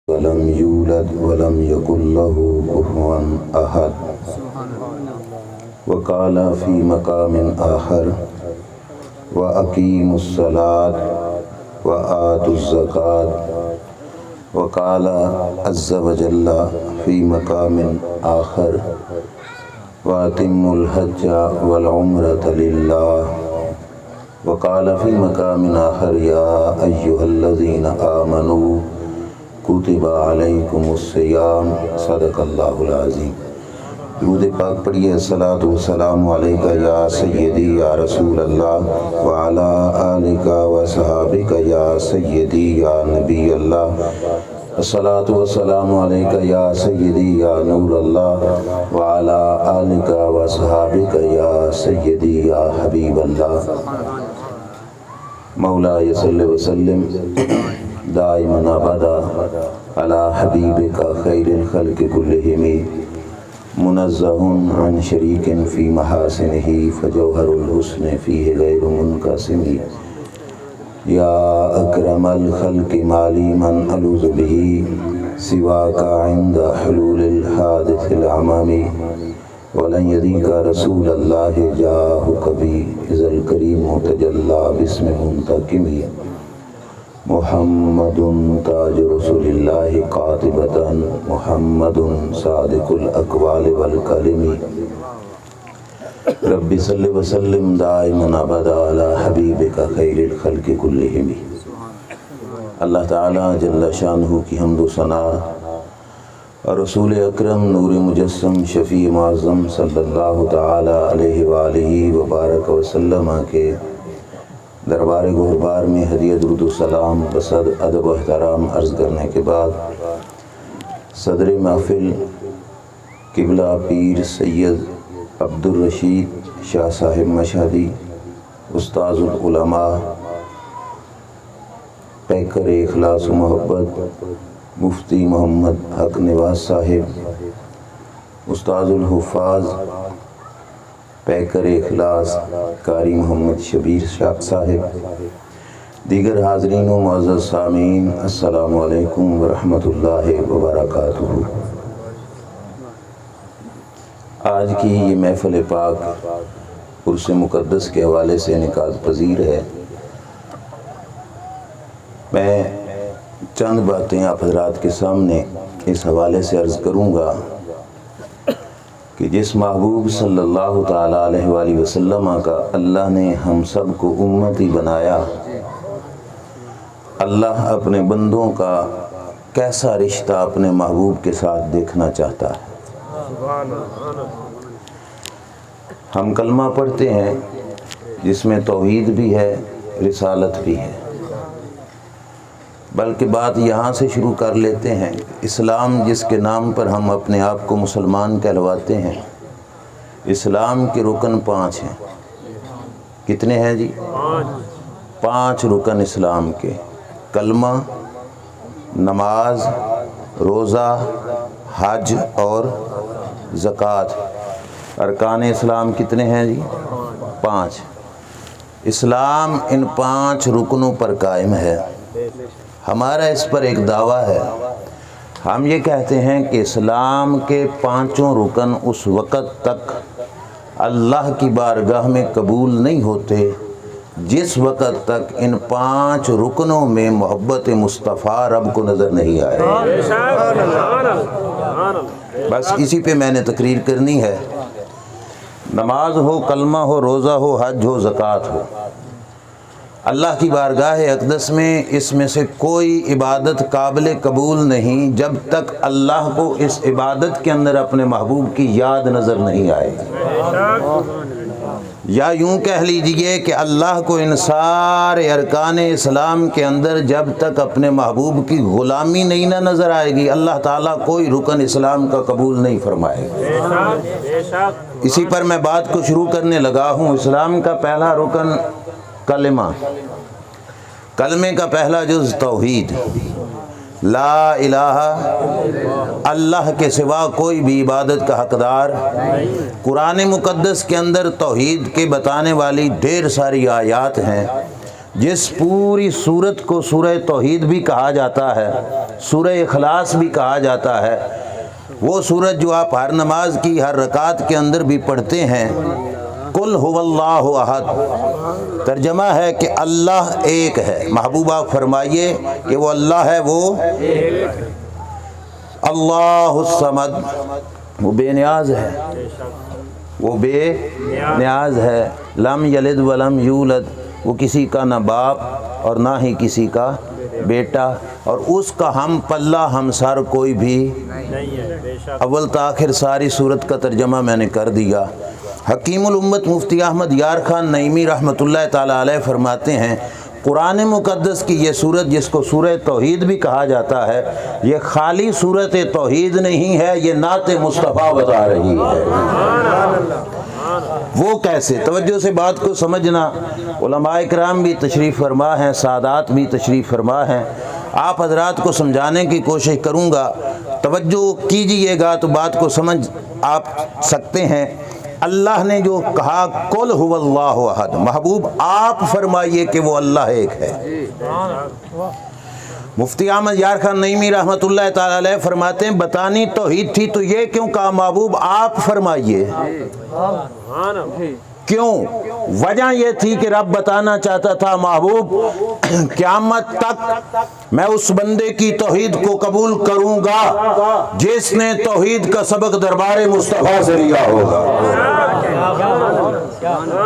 वलम यूलद वलम यकुल लहू कुफुवन अहद। वक़ाल फ़ी मक़ामिन आखर व अक़ीमुस्सलात व आतुज़्ज़कात। वक़ाल अज़्ज़ व जल्ल फ़ी मक़ामिन आखर व अतिम्मुल हज्ज वल उम्रत लिल्लाह। वक़ाल फ़ी मक़ामिन आखर या अय्युहल्लज़ीना आमनू कुतिबा अलैकुमुस्सियाम। सदक़ल्लाहुल अज़ीम। दुरूद पाक पढ़िए। अस्सलातु वस्सलामु अलैका या सय्यदी या रसूल अल्लाह व अला आलिका व सहाबिका या सय्यदी या नबी अल्लाह। अस्सलातु वस्सलामु अलैका या सय्यदी या नूर अल्लाह व अला आलिका व सहाबिका या सय्यदी या हबीब अल्लाह। मौलाए सल्लि व सल्लिम दाइमन अबदा अला हबीबिका खैरिल खल्क़ि कुल्लिहिम मुनज़्ज़हुन अन शरीकिन फ़ी महासिनिही फ़जौहरुल हुस्नि फ़ीहि गैरु मुनक़सिम। या अकरमल खल्क़ि माली मन अलुज़ु बिही सिवाका इंद हुलूलिल हादिसिल अमामी। वलन यदीका रसूल अल्लाह जाहु कभी इज़ल करीम तजल्ला बिस्मि मुंतकिमी। मुहम्मदुन ताज रसूलिल्लाहि कातिबतन मुहम्मदुन सादिकुल अक़वाल वल कलिमी। रब्बि सल्लि व सल्लिम दाइमन अबदा अला हबीबिका खैरिल खल्क़ि कुल्लिहिम। अल्लाह ताला जल्ल शानुहु की हम्द व सना और रसूल अकरम नूर मुजस्सम शफ़ी मुअज़्ज़म सल्लल्लाहु ताला अलैहि व आलिहि व बारक व सल्लम के दरबार गुहरबार में हदिया दुरूद व सलाम बसद अदब व एहतराम अर्ज़ करने के बाद सदर महफ़िल क़िबला पीर सैयद अब्दुल रशीद शाह साहिब मशहदी उस्ताज़ुल उलमा पैकर इखलास व मोहब्बत मुफ्ती मोहम्मद हक निवाज़ साहिब उस्ताज़ुल हुफ़ाज़ पैकर इखलास कारी मोहम्मद शबीर शाह साहिब दीगर हाज़रीन व मुअज़्ज़ज़ सामीन अस्सलामु अलैकुम व रहमतुल्लाहि व बरकातुहू। आज की ये महफ़िल पाक उर्स मुक़द्दस के हवाले से इनेकाद पज़ीर है। मैं चंद बातें आप हज़रात के सामने इस हवाले से अर्ज़ करूँगा कि जिस महबूब सल्लल्लाहु ताला अलैहि वसल्लम का अल्लाह ने हम सब को उम्मती बनाया, अल्लाह अपने बंदों का कैसा रिश्ता अपने महबूब के साथ देखना चाहता है। हम कलमा पढ़ते हैं जिसमें तौहीद भी है, रिसालत भी है। बल्कि बात यहाँ से शुरू कर लेते हैं। इस्लाम जिसके नाम पर हम अपने आप को मुसलमान कहलवाते हैं, इस्लाम के रुकन 5 हैं। कितने हैं जी? 5 रुकन इस्लाम के। कलमा, नमाज, रोज़ा, हज और ज़कात। अरकान इस्लाम कितने हैं जी? 5। इस्लाम इन 5 रुकनों पर कायम है। हमारा इस पर एक दावा है। हम ये कहते हैं कि इस्लाम के 5 रुकन उस वक़्त तक अल्लाह की बारगाह में कबूल नहीं होते जिस वक़्त तक इन 5 रुकनों में मोहब्बत मुस्तफ़ा रब को नज़र नहीं आए। बस इसी पे मैंने तकरीर करनी है। नमाज हो, कलमा हो, रोज़ा हो, हज हो, ज़कात हो, अल्लाह की बारगाह अक़दस में इसमें से कोई इबादत काबिल कबूल नहीं जब तक अल्लाह को इस इबादत के अंदर अपने महबूब की याद नज़र नहीं आए। या यूँ कह लीजिए कि अल्लाह को इन सारे अरकान इस्लाम के अंदर जब तक अपने महबूब की ग़ुलामी नहीं ना नज़र आएगी, अल्लाह ताला कोई रुकन इस्लाम का कबूल नहीं फरमाएगा। इसी पर मैं बात को शुरू करने लगा हूँ। इस्लाम का पहला रुकन कलमा। कलमे का पहला जुज़ तौहीद, ला इलाहा, अल्लाह के सिवा कोई भी इबादत का हकदार। कुरान मुक़द्दस के अंदर तौहीद के बताने वाली ढेर सारी आयात हैं जिस पूरी सूरत को सूरह तौहीद भी कहा जाता है, सूरह इखलास भी कहा जाता है, वो सूरत जो आप हर नमाज की हर रकात के अंदर भी पढ़ते हैं, कुल हुवल्लाहु अहद, तर्जमा है कि अल्लाह एक है। महबूबा फरमाइए कि वो अल्लाह है, वो अल्लाहुस समद, वो बेनियाज है, वो बेनियाज है। लम यलिद वलम यूलद, वो किसी का ना बाप और ना ही किसी का बेटा, और उसका हम पल्ला हम सर कोई भी नहीं है। अव्वल ताखिर सारी सूरत का तर्जमा मैंने कर दिया। हकीमुल उम्मत मुफ्ती अहमद यार खान नईमी रहमतुल्लाह ताला अलैह फरमाते हैं, कुरान मुक़द्दस की ये सूरत जिसको सूरह तौहीद भी कहा जाता है, ये खाली सूरत तौहीद नहीं है, ये नात मुस्तफ़ा बता रही है। वो कैसे? तवज्जो से बात को समझना। उलमाए किराम भी तशरीफ़ फरमा हैं, सादात भी तशरीफ़ फरमा हैं। आप हज़रात को समझाने की कोशिश करूँगा, तवज्जो कीजिएगा तो बात को समझ आप सकते हैं। अल्लाह ने जो कहा कुल हुवल्लाहु अहद, महबूब आप फरमाइए कि वो अल्लाह एक है। मुफ्ती अहमद यार खान नईमी रहमतुल्लाह ताला अलैह फरमाते हैं, बतानी तौहीद थी तो ये क्यों कहा महबूब आप फरमाइए? क्यों? वजह यह थी कि रब बताना चाहता था, महबूब क़यामत तक मैं उस बंदे की तौहीद को कबूल करूंगा जिसने तौहीद का सबक दरबार मुस्तफ़ा से लिया होगा।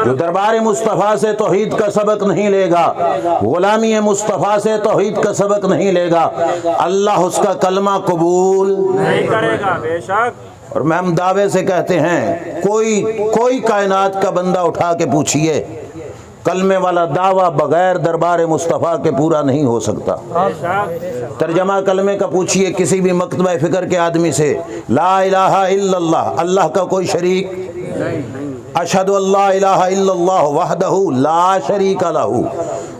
जो दरबार मुस्तफ़ा से तौहीद का सबक नहीं लेगा, गुलामी मुस्तफ़ा से तौहीद का सबक नहीं लेगा, अल्लाह उसका कलमा कबूल नहीं करेगा। बेशक। और मैं हम दावे से कहते हैं, कोई कायनात का बंदा उठा के पूछिए, कलमे वाला दावा बगैर दरबार मुस्तफ़ा के पूरा नहीं हो सकता। तर्जमा कलमे का पूछिए किसी भी मकतबा फ़िक्र के आदमी से, ला इलाहा इल्लल्लाह, अल्लाह का कोई शरीक नहीं, अशहदु अल्ला इलाहा इल्लल्लाह वहदहु ला शरीका लहू,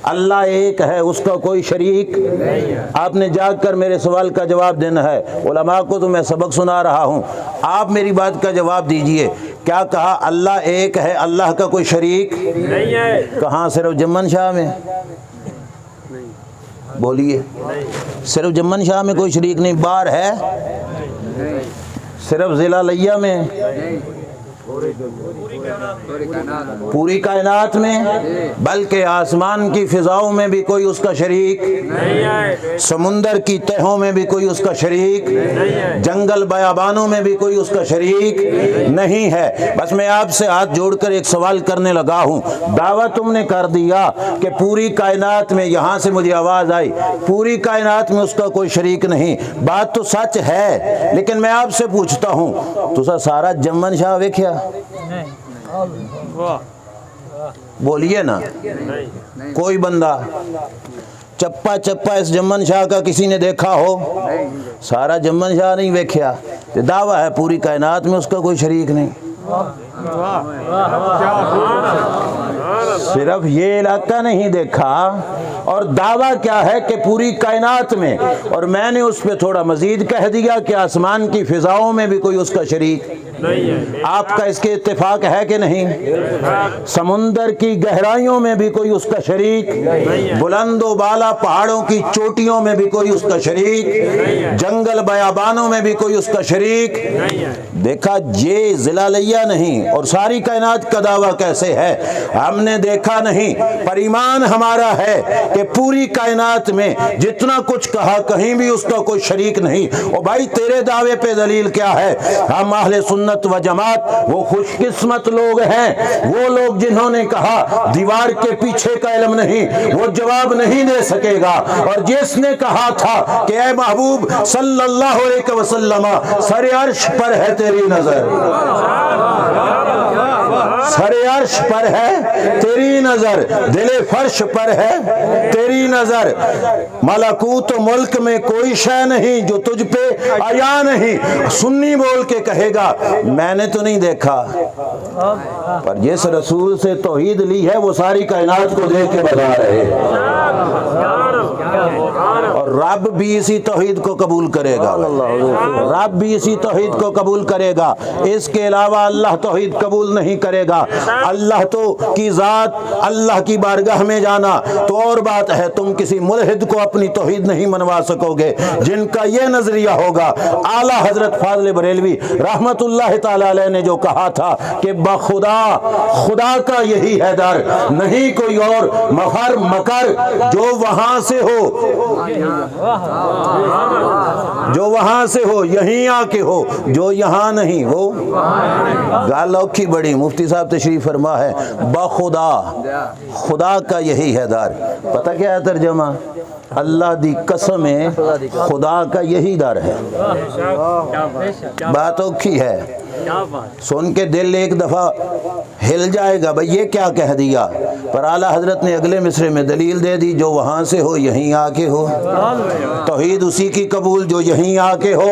अल्लाह एक है, उसका कोई शरीक नहीं है। आपने जाग कर मेरे सवाल का जवाब देना है। उलमा को तो मैं सबक सुना रहा हूँ, आप मेरी बात का जवाब दीजिए। क्या कहा? अल्लाह एक है, अल्लाह का कोई शरीक नहीं है। कहाँ? सिर्फ जम्मन शाह में? बोलिए, सिर्फ जम्मन शाह में कोई शरीक नहीं? बाहर है? सिर्फ ज़िला लिया में? पूरी कायनात में? बल्कि आसमान की फिजाओं में भी कोई उसका शरीक नहीं है, समुंदर की तहों में भी कोई उसका शरीक नहीं है, जंगल बयाबानों में भी कोई उसका शरीक नहीं है। बस मैं आपसे हाथ जोड़कर एक सवाल करने लगा हूँ। दावा तुमने कर दिया कि पूरी कायनात में, यहाँ से मुझे आवाज़ आई, पूरी कायनात में उसका कोई शरीक नहीं। बात तो सच है, लेकिन मैं आपसे पूछता हूँ, तुसा सारा जम्मन शाह वेख्या? बोलिए ना, कोई बंदा चप्पा चप्पा इस जम्मन शाह का किसी ने देखा हो? सारा जम्मन शाह नहीं वेख्या, तो दावा है पूरी कायनात में उसका कोई शरीक नहीं। सिर्फ ये इलाका नहीं देखा, और दावा क्या है कि पूरी कायनात में, और मैंने उस पर थोड़ा मजीद कह दिया कि आसमान की फिजाओं में भी कोई उसका शरीक नहीं है। आपका इसके इत्तेफाक है कि नहीं? समुंदर की गहराइयों में भी कोई उसका शरीक, बुलंदो बाला पहाड़ों की चोटियों में भी कोई उसका शरीक, जंगल बयाबानों में भी कोई उसका शरीक। देखा, ये ज़िला लिया नहीं और सारी कायनात का दावा कैसे है? हमने देखा नहीं, पर ईमान हमारा है कि पूरी कायनात में जितना कुछ कहा, कहीं भी उसका कोई शरीक नहीं। और भाई तेरे दावे पे दलील क्या है? हम अहले सुन्नत व जमात वो खुशकिस्मत लोग हैं, वो लोग जिन्होंने कहा दीवार के पीछे का इल्म नहीं, वो जवाब नहीं दे सकेगा। और जिसने कहा था कि ऐ महबूब सल्लल्लाहु अलैहि वसल्लम, सरे अर्श पर है तेरी नजर, सरे अर्श पर है तेरी नजर, दिले फर्श पर है तेरी नजर, मलकूत मुल्क में कोई शय नहीं जो तुझ पे आया नहीं। सुन्नी बोल के कहेगा मैंने तो नहीं देखा, पर जिस रसूल से तौहीद ली है वो सारी कायनात को देख के बता रहे हैं। और रब भी इसी तौहीद को कबूल करेगा, रब भी इसी तौहीद को कबूल करेगा। इसके अलावा अल्लाह तौहीद कबूल नहीं करेगा। अल्लाह तो की ज़ात, अल्लाह की बारगाह में जाना तो और बात है, तुम किसी मुल्हिद को अपनी तौहीद नहीं मनवा सकोगे। जिनका ये नजरिया होगा, आला हजरत फाज़िल बरेलवी रहमतुल्लाह ताला अलैह ने जो कहा था कि बखुदा खुदा का यही है दर, नहीं कोई और मफर मकर जो वहां से हो, जो वहां से हो यहीं आके हो, जो यहाँ नहीं हो। गाल औखी बड़ी, मुफ्ती साहब तशरीफ फरमा है, बखुदा खुदा का यही है दर। पता क्या है तर्जमा? अल्लाह दी कसम है, खुदा का यही दर है। बात औखी है, सुन के दिल एक दफा हिल जाएगा, भाई ये क्या कह दिया। पर आला हजरत ने अगले मिसरे में दलील दे दी, जो वहां से हो यहीं आके हो। तौहीद उसी की कबूल जो यहीं आके हो।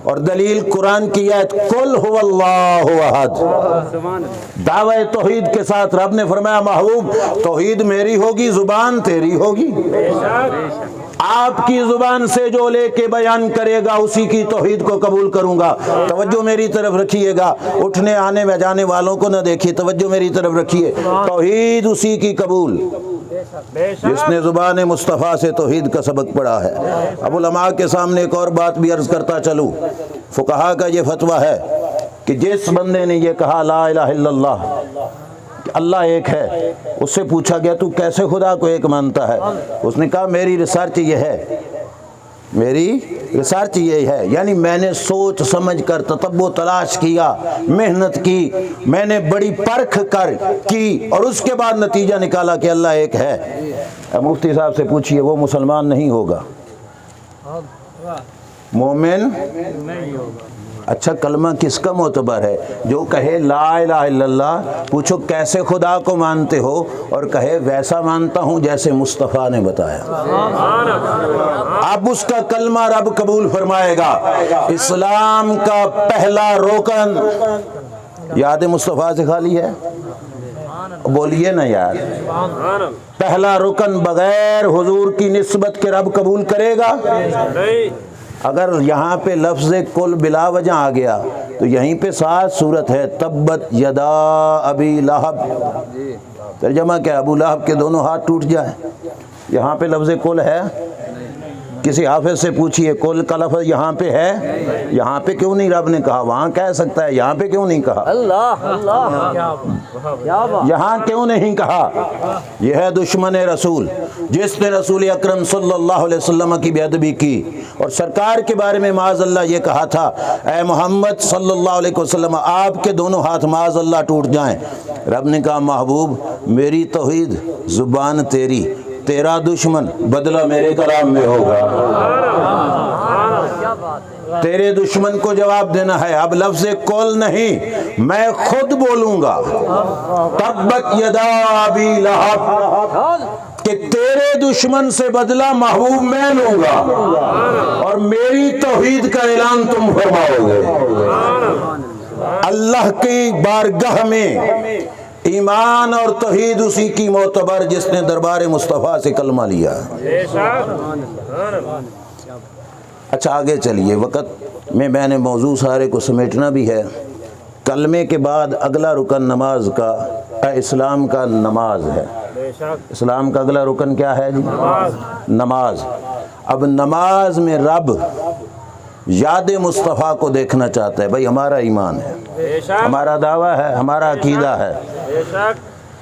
और दलील कुरान की आयत कुल हुवल्लाहु अहद, दावा तौहीद के साथ रब ने फरमाया महबूब तौहीद मेरी होगी, जुबान तेरी होगी। आपकी जुबान से जो लेके बयान करेगा उसी की तौहीद को कबूल करूंगा। तवज्जो मेरी तरफ रखिएगा, उठने आने में जाने वालों को न देखिए, तवज्जो मेरी तरफ रखिए। तौहीद उसी की कबूल जिसने जुबान मुस्तफ़ा से तौहीद का सबक पढ़ा है। अब उलमा के सामने एक और बात भी अर्ज करता चलूँ, फुक़हा का ये फतवा है कि जिस बंदे ने ये कहा ला इलाहा इल्लल्लाह, अल्लाह एक है, उससे पूछा गया तू कैसे खुदा को एक मानता है? उसने कहा मेरी रिसर्च ये है, मेरी रिसर्च ये है, यानी मैंने सोच समझ कर ततब्बो तलाश किया, मेहनत की, मैंने बड़ी परख कर की और उसके बाद नतीजा निकाला कि अल्लाह एक है। अब मुफ्ती साहब से पूछिए, वो मुसलमान नहीं होगा, मोमिन नहीं होगा। अच्छा कलमा किसका मोतबर है? जो कहे ला इलाहा इल्लल्लाह, पूछो कैसे खुदा को मानते हो, और कहे वैसा मानता हूँ जैसे मुस्तफ़ा ने बताया। अब उसका कलमा रब कबूल फरमाएगा। इस्लाम का पहला रोकन याद मुस्तफ़ा से खाली है, बोलिए ना यार। पहला रुकन बगैर हुजूर की निस्बत के रब कबूल करेगा? अगर यहाँ पे लफ्ज़ कुल बिला वजह आ गया तो यहीं पे 7 सूरत है, तब्बत यदा अबी लहब। तर्जमा क्या? अबू लहब के दोनों हाथ टूट जाए। यहाँ पे लफ्ज़ कुल है? किसी हाफिज से पूछिए कुल का लफ्ज़ यहाँ पे है? यहाँ पे क्यों नहीं रब ने कहा? वहाँ कह सकता है, यहाँ पे क्यों नहीं कहा? यहाँ क्यों नहीं कहा? यह है दुश्मन रसूल, जिसने रसूल अकरम सल्लल्लाहु अलैहि वसल्लम की बेअदबी की और सरकार के बारे में माज़अल्लाह ये कहा था, ए मोहम्मद सल्लल्लाहु अलैहि वसल्लम आपके दोनों हाथ माज़अल्लाह टूट जाएं। रब ने कहा महबूब मेरी तौहीद जुबान तेरी, तेरा दुश्मन बदला मेरे कलाम में होगा। तेरे दुश्मन को जवाब देना है। अब लफ्ज़ कौल नहीं, मैं खुद बोलूंगा तब्बत यदा अबी लहब, कि तेरे दुश्मन से बदला महबूब मैं लूंगा और मेरी तौहीद का ऐलान तुम फरमाओगे। अल्लाह की बारगाह में ईमान और तौहीद उसी की मोतबर जिसने दरबार मुस्तफ़ा से कलमा लिया। अच्छा आगे चलिए, वक़्त में मैंने मौजू सारे को समेटना भी है। कलमे के बाद अगला रुकन नमाज का, इस्लाम का नमाज है। इस्लाम का अगला रुकन क्या है जी? नमाज। अब नमाज में रब याद मुस्तफ़ा को देखना चाहता है। भाई हमारा ईमान है, हमारा दावा है, हमारा अकीदा है।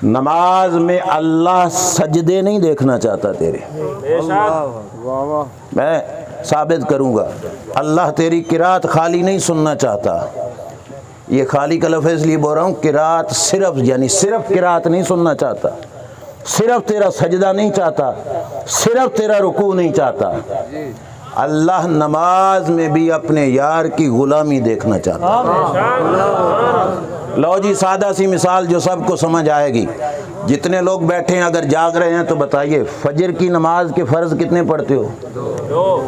नमाज में अल्लाह सजदे नहीं देखना चाहता तेरे। मैं साबित करूंगा, अल्लाह तेरी किरात खाली नहीं सुनना चाहता। ये खाली का लफ्ज़ इसलिए बोल रहा हूँ, किरात सिर्फ यानी सिर्फ किरात नहीं सुनना चाहता, सिर्फ तेरा सजदा नहीं चाहता, सिर्फ तेरा रुकू नहीं चाहता। अल्लाह नमाज में भी अपने यार की गुलामी देखना चाहता है। लो जी सादा सी मिसाल जो सबको समझ आएगी। जितने लोग बैठे हैं अगर जाग रहे हैं तो बताइए फजर की नमाज के फ़र्ज़ कितने पढ़ते हो? 2।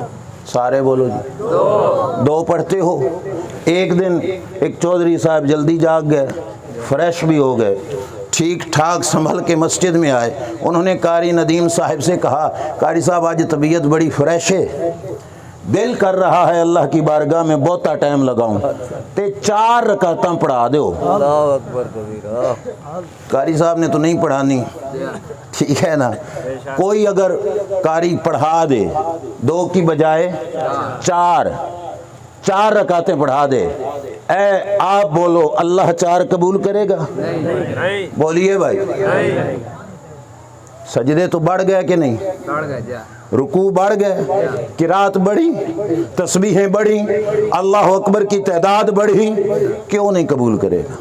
सारे बोलो जी। 2 पढ़ते हो। एक दिन एक चौधरी साहब जल्दी जाग गए, फ्रेश भी हो गए, ठीक ठाक संभल के मस्जिद में आए। उन्होंने कारी नदीम साहिब से कहा, कारी साहब आज तबीयत बड़ी फ्रेश है, दिल कर रहा है अल्लाह की बारगाह में बहुता टाइम लगाऊं, ते 4 रकातां पढ़ा दो। कारी साहब ने तो नहीं पढ़ानी, ठीक है ना। कोई अगर कारी पढ़ा दे 2 की बजाय 4 रकातें पढ़ा दे, ऐ आप बोलो अल्लाह 4 कबूल करेगा? बोलिए भाई। सजदे तो बढ़ गए कि नहीं? रुकू बढ़ गए, किरात बढ़ी, तस्बीहें बढ़ी, अल्लाह अकबर की तादाद बढ़ी, क्यों नहीं कबूल करेगा?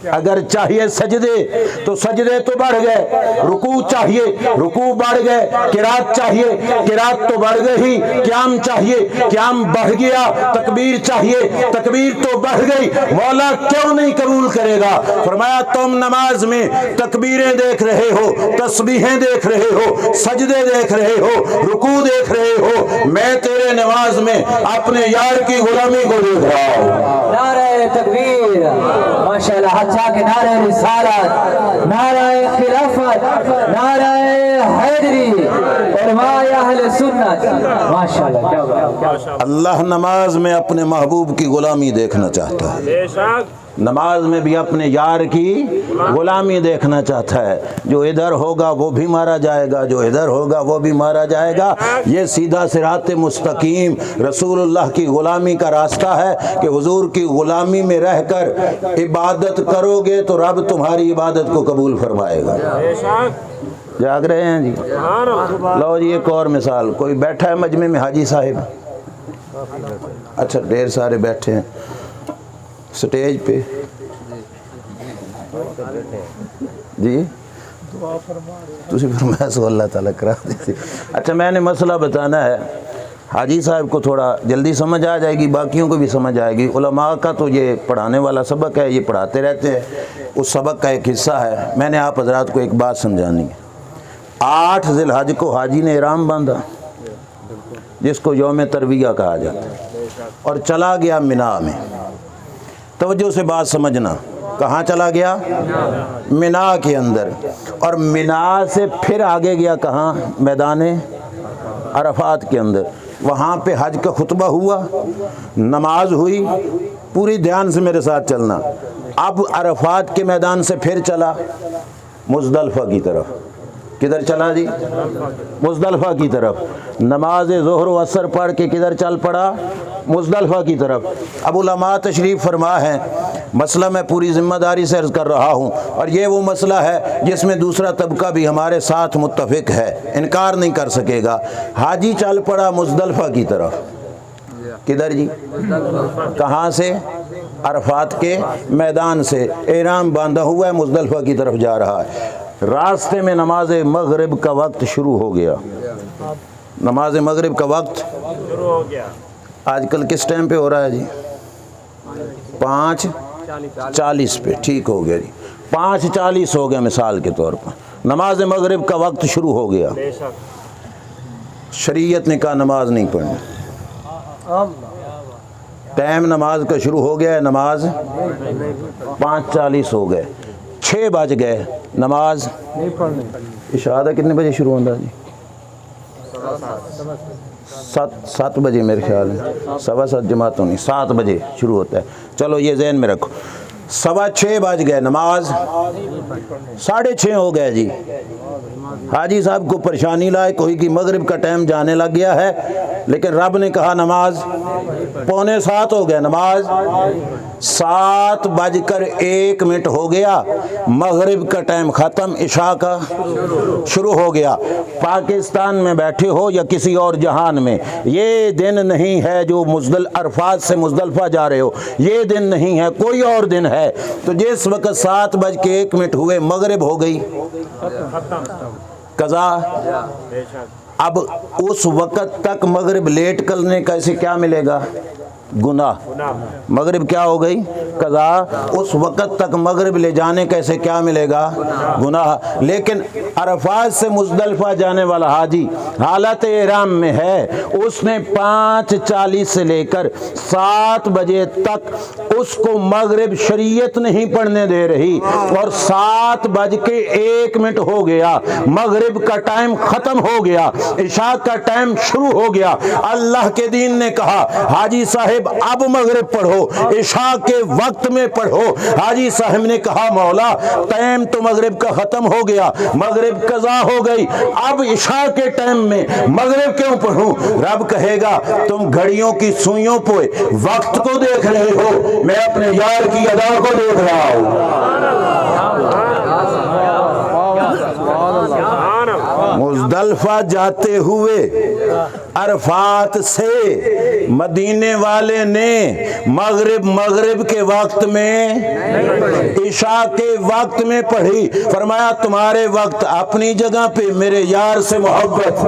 अगर चाहिए सजदे तो सजदे तो बढ़ गए, रुकू चाहिए रुकू बढ़ गए, किरात चाहिए किरात तो बढ़ गई, क़याम चाहिए क़याम बढ़ गया, तकबीर चाहिए तकबीर तो बढ़ गई, मौला क्यों नहीं कबूल करेगा? फरमाया तुम नमाज में तकबीरें देख रहे हो, तस्बीहें देख रहे हो, सजदे देख रहे हो, रुकू देख रहे हो, मैं तेरे नमाज में अपने यार की गुलामी को देख रहा हूँ। नारे तकबीर, माशाअल्लाह, अच्छा के नारे रिसालत, नारे खिलाफत, नारे हैदरी और माया अहले सुन्नत, माशाअल्लाह क्या बात। अल्लाह नमाज में अपने महबूब की गुलामी देखना चाहता है, नमाज में भी अपने यार की गुलामी देखना चाहता है। जो इधर होगा वो भी मारा जाएगा, जो इधर होगा वो भी मारा जाएगा। ये सीधा सिराते मुस्तकीम रसूलुल्लाह की गुलामी का रास्ता है कि हुजूर की गुलामी में रहकर इबादत करोगे तो रब तुम्हारी इबादत को कबूल फरमाएगा। जाग रहे हैं जी? लो जी एक और मिसाल, कोई बैठा है मजमे में, हाजी साहिब, अच्छा ढेर सारे बैठे हैं स्टेज पे जी, तुसी फरमाया सो अल्लाह ताला करा दे। अच्छा मैंने मसला बताना है, हाजी साहब को थोड़ा जल्दी समझ आ जाएगी, बाकियों को भी समझ आएगी। उलमा का तो ये पढ़ाने वाला सबक है, ये पढ़ाते रहते हैं, उस सबक का एक हिस्सा है। मैंने आप हजरात को एक बात समझानी है। 8 ज़िलहज को हाजी ने इहराम बांधा, जिसको यौम तरविया कहा जाता है, और चला गया मिना में। तवज्जो से बात समझना, कहाँ चला गया? मिना के अंदर, और मिना से फिर आगे गया कहाँ? मैदान अरफात के अंदर। वहाँ पे हज का खुतबा हुआ, नमाज हुई, पूरी ध्यान से मेरे साथ चलना। अब अरफात के मैदान से फिर चला मुज़दलिफ़ा की तरफ। किधर चला जी? मुज़दलिफ़ा की तरफ। नमाज ज़ोहर व असर पढ़ के किधर चल पड़ा? मुज़दलिफ़ा की तरफ। अब उलमा तशरीफ़ फरमा है, मसला मैं पूरी ज़िम्मेदारी से अर्ज़ कर रहा हूँ, और ये वो मसला है जिसमें दूसरा तबका भी हमारे साथ मुत्तफ़िक है, इनकार नहीं कर सकेगा। हाजी चल पड़ा मुज़दलिफ़ा की तरफ। किधर जी? कहाँ से? अरफात के मैदान से। इहराम बांधा हुआ है, मुज़दलिफ़ा की तरफ जा रहा है। रास्ते में नमाज मगरिब का वक्त शुरू हो गया। नमाज मगरिब का वक्त शुरू हो गया। आजकल किस टाइम पे हो रहा है जी? 5:40 पे, ठीक हो गया जी। 5:40 हो गया मिसाल के तौर पर, नमाज मगरिब का वक्त शुरू हो गया। शरीयत ने कहा नमाज नहीं पढ़नी, टाइम नमाज का शुरू हो गया है, नमाज 5:40 हो गए, 6 बज गए, नमाज नहीं पढ़नी। इशारा कितने बजे शुरू होता है जी? 7 बजे मेरे ख्याल में, 7:15 जमात होनी, 7 बजे शुरू होता है। चलो ये ज़हन में रखो, 6:15 बज गए, नमाज 6:30 हो गए जी। हाजी साहब को परेशानी लायक हुई कि मगरिब का टाइम जाने लग गया है, लेकिन रब ने कहा नमाज 6:45 हो गया, नमाज 7:01 हो गया, मगरिब का टाइम ख़त्म, इशा का शुरू हो गया। पाकिस्तान में बैठे हो या किसी और जहान में, ये दिन नहीं है जो अरफात से मुज़दलिफ़ा जा रहे हो, ये दिन नहीं है, कोई और दिन है। तो जिस वक्त 7:01 हुए मगरिब हो गई, कज़ा। अब उस वक़्त तक मगरिब लेट करने का इसे क्या मिलेगा? गुनाह। मगरिब क्या हो गई? कज़ा। उस वक़्त तक मगरिब ले जाने कैसे क्या मिलेगा? गुनाह। लेकिन अरफात से मुज़दलिफ़ा जाने वाला हाजी हालत इहराम में है, उसने 5:40 से लेकर 7 बजे तक उसको मगरिब शरीयत नहीं पढ़ने दे रही, और 7:01 हो गया, मगरिब का टाइम ख़त्म हो गया, इशा का टाइम शुरू हो गया। अल्लाह के दीन ने कहा हाजी साहब अब मगरिब पढ़ो, इशा के वक्त में पढ़ो। हाजी साहब ने कहा मौला टाइम तो मगरिब का खत्म हो गया, मगरिब कज़ा हो गई, अब इशा के टाइम में मगरिब क्यों पढ़ूं? रब कहेगा तुम घड़ियों की सुइयों पे वक्त को देख रहे हो, मैं अपने यार की अदा को देख रहा हूं। मुज़दलिफ़ा जाते हुए अरफात से मदीने वाले ने मगरिब के वक्त में, इशा के वक्त में पढ़ी। फरमाया तुम्हारे वक्त अपनी जगह पे, मेरे यार से मोहब्बत।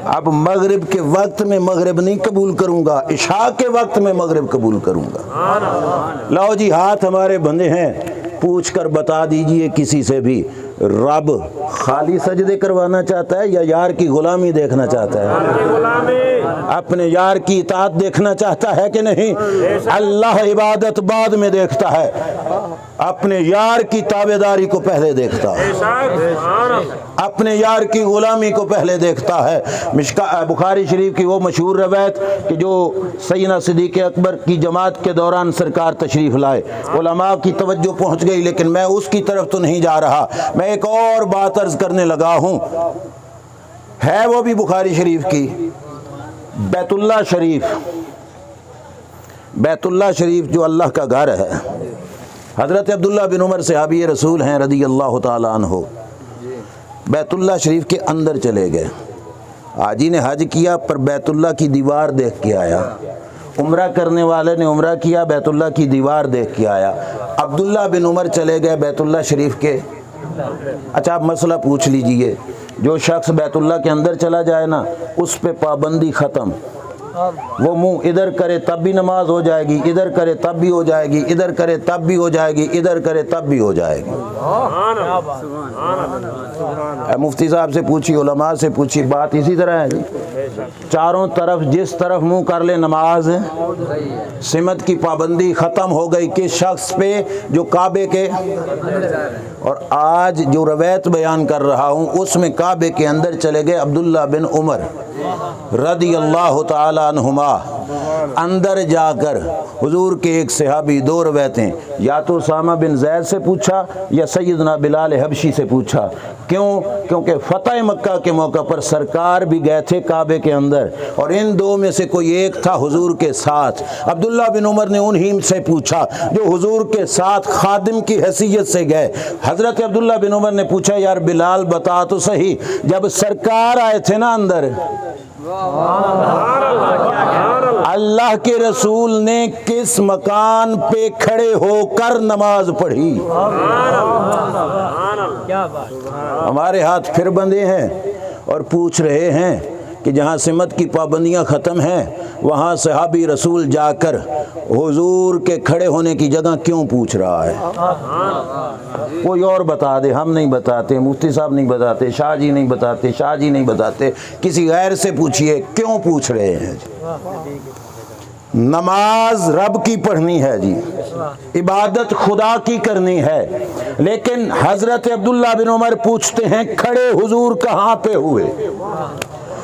अब मगरिब के वक्त में मगरिब नहीं कबूल करूंगा, इशा के वक्त में मगरिब कबूल करूंगा। लो जी हाथ हमारे बंधे हैं, पूछ कर बता दीजिए किसी से भी, रब खाली सजदे करवाना चाहता है या यार की गुलामी देखना चाहता है? अपने यार की इताअत देखना चाहता है कि नहीं? अल्लाह इबादत बाद में देखता है, अपने यार की ताबेदारी को पहले देखता है, अपने यार की गुलामी को पहले देखता है। बुखारी शरीफ की वो मशहूर रवायत कि जो सैयदना सिद्दीक़ अकबर की जमात के दौरान सरकार तशरीफ़ लाए, उलमा की तवज्जो पहुँच गई, लेकिन मैं उसकी तरफ तो नहीं जा रहा, मैं एक और बात अर्ज करने लगा हूँ, है वो भी बुखारी शरीफ की। बैतुल्लाह शरीफ जो अल्लाह का घर है, हज़रत अब्दुल्लाह बिन उमर सहाबी रसूल हैं रज़ी अल्लाह ताला अन्हु, बैतुल्लाह शरीफ के अंदर चले गए। हाजी ने हज किया पर बैतुल्लाह की दीवार देख के आया, उम्रा करने वाले ने उम्रा किया, बैतुल्लाह की दीवार देख के आया। अब्दुल्लाह बिन उमर चले गए बैतुल्लाह शरीफ के। अच्छा आप मसला पूछ लीजिए, जो शख्स बैतुल्लाह के अंदर चला जाए ना, उस पे पाबंदी ख़त्म। वो मुंह इधर करे तब भी नमाज हो जाएगी, इधर करे तब भी हो जाएगी, इधर करे तब भी हो जाएगी, इधर करे तब भी हो जाएगी। मुफ्ती साहब से पूछी, उलमा से पूछी, बात इसी तरह है जी। चारों तरफ जिस तरफ मुंह कर ले नमाज, सिमत की पाबंदी ख़त्म हो गई किस शख्स पे? जो काबे के। और आज जो रवायत बयान कर रहा हूँ उसमें काबे के अंदर चले गए अब्दुल्लाह बिन उमर रज़ी अल्लाह ताला अन्हुमा। अंदर जाकर हुजूर के एक सहाबी, दो रवायतें, या तो उसामा बिन ज़ैद से पूछा या सैयदना बिलाल हबशी से पूछा। क्यों? क्योंकि फ़तह मक्का के मौका पर सरकार भी गए थे काबे के अंदर, और इन दो में से कोई एक था हुजूर के साथ। अब्दुल्लाह बिन उमर ने उन्हीं से पूछा जो हुजूर के साथ खादिम की हैसियत से गए। हज़रत अब्दुल्लाह बिन उमर ने पूछा यार बिलाल बता तो सही, जब सरकार आए थे ना अंदर, अल्लाह के रसूल ने किस मकान पे खड़े होकर नमाज पढ़ी? हमारे हाथ फिर बंधे हैं और पूछ रहे हैं कि जहाँ सिमत की पाबंदियाँ ख़त्म हैं वहाँ सहाबी रसूल जाकर हुजूर के खड़े होने की जगह क्यों पूछ रहा है? कोई और बता दे, हम नहीं बताते, मुफ्ती साहब नहीं बताते, शाह जी नहीं बताते, शाह जी नहीं बताते, किसी गैर से पूछिए क्यों पूछ रहे हैं। नमाज रब की पढ़नी है जी, इबादत खुदा की करनी है, लेकिन हज़रत अब्दुल्लाह बिन उमर पूछते हैं खड़े हुजूर कहाँ पे हुए?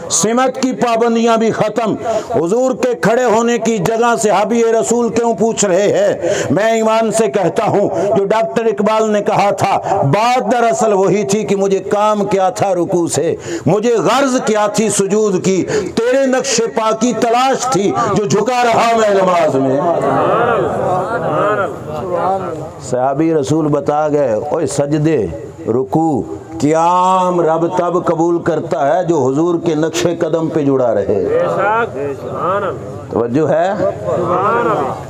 सिमत की पाबंदियां भी खत्म, हुजूर के खड़े होने की जगह से सहाबी रसूल क्यों पूछ रहे हैं? मैं ईमान से कहता हूं जो डॉक्टर इकबाल ने कहा था, बात दरअसल वही थी कि मुझे काम क्या था रुकू से, मुझे गर्ज क्या थी सुजूद की, तेरे नक्शे पा की तलाश थी जो झुका रहा मैं नमाज में। सहाबी रसूल बता गए, ओए सजदे रुकू क़याम रब तब कबूल करता है जो हुजूर के नक्शे कदम पे जुड़ा रहे। तवज्जो है?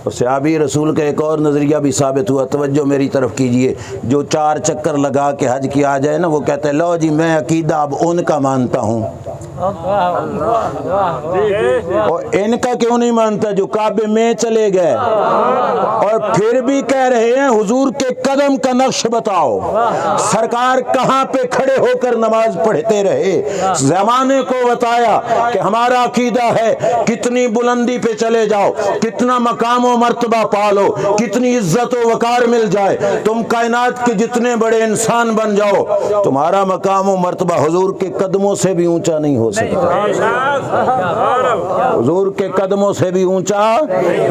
और सहाबी रसूल का एक और नज़रिया भी साबित हुआ, तवज्जो मेरी तरफ कीजिए। जो 4 चक्कर लगा के हज किया जाए ना, वो कहते हैं लो जी मैं अकीदा अब उनका मानता हूँ। और इनका क्यों नहीं मानता जो काबे में चले गए और फिर भी कह रहे हैं हुजूर के कदम का नक्श बताओ। सरकार कहां पे खड़े होकर नमाज पढ़ते रहे, जमाने को बताया कि हमारा अकीदा है कितनी बुलंदी पे चले जाओ, कितना मकाम व मर्तबा पालो, कितनी इज्जत व वकार मिल जाए, तुम कायनात के जितने बड़े इंसान बन जाओ, तुम्हारा मकाम व मर्तबा हुजूर के कदमों से भी ऊंचा नहीं हो सकता। हुजूर के कदमों से भी ऊंचा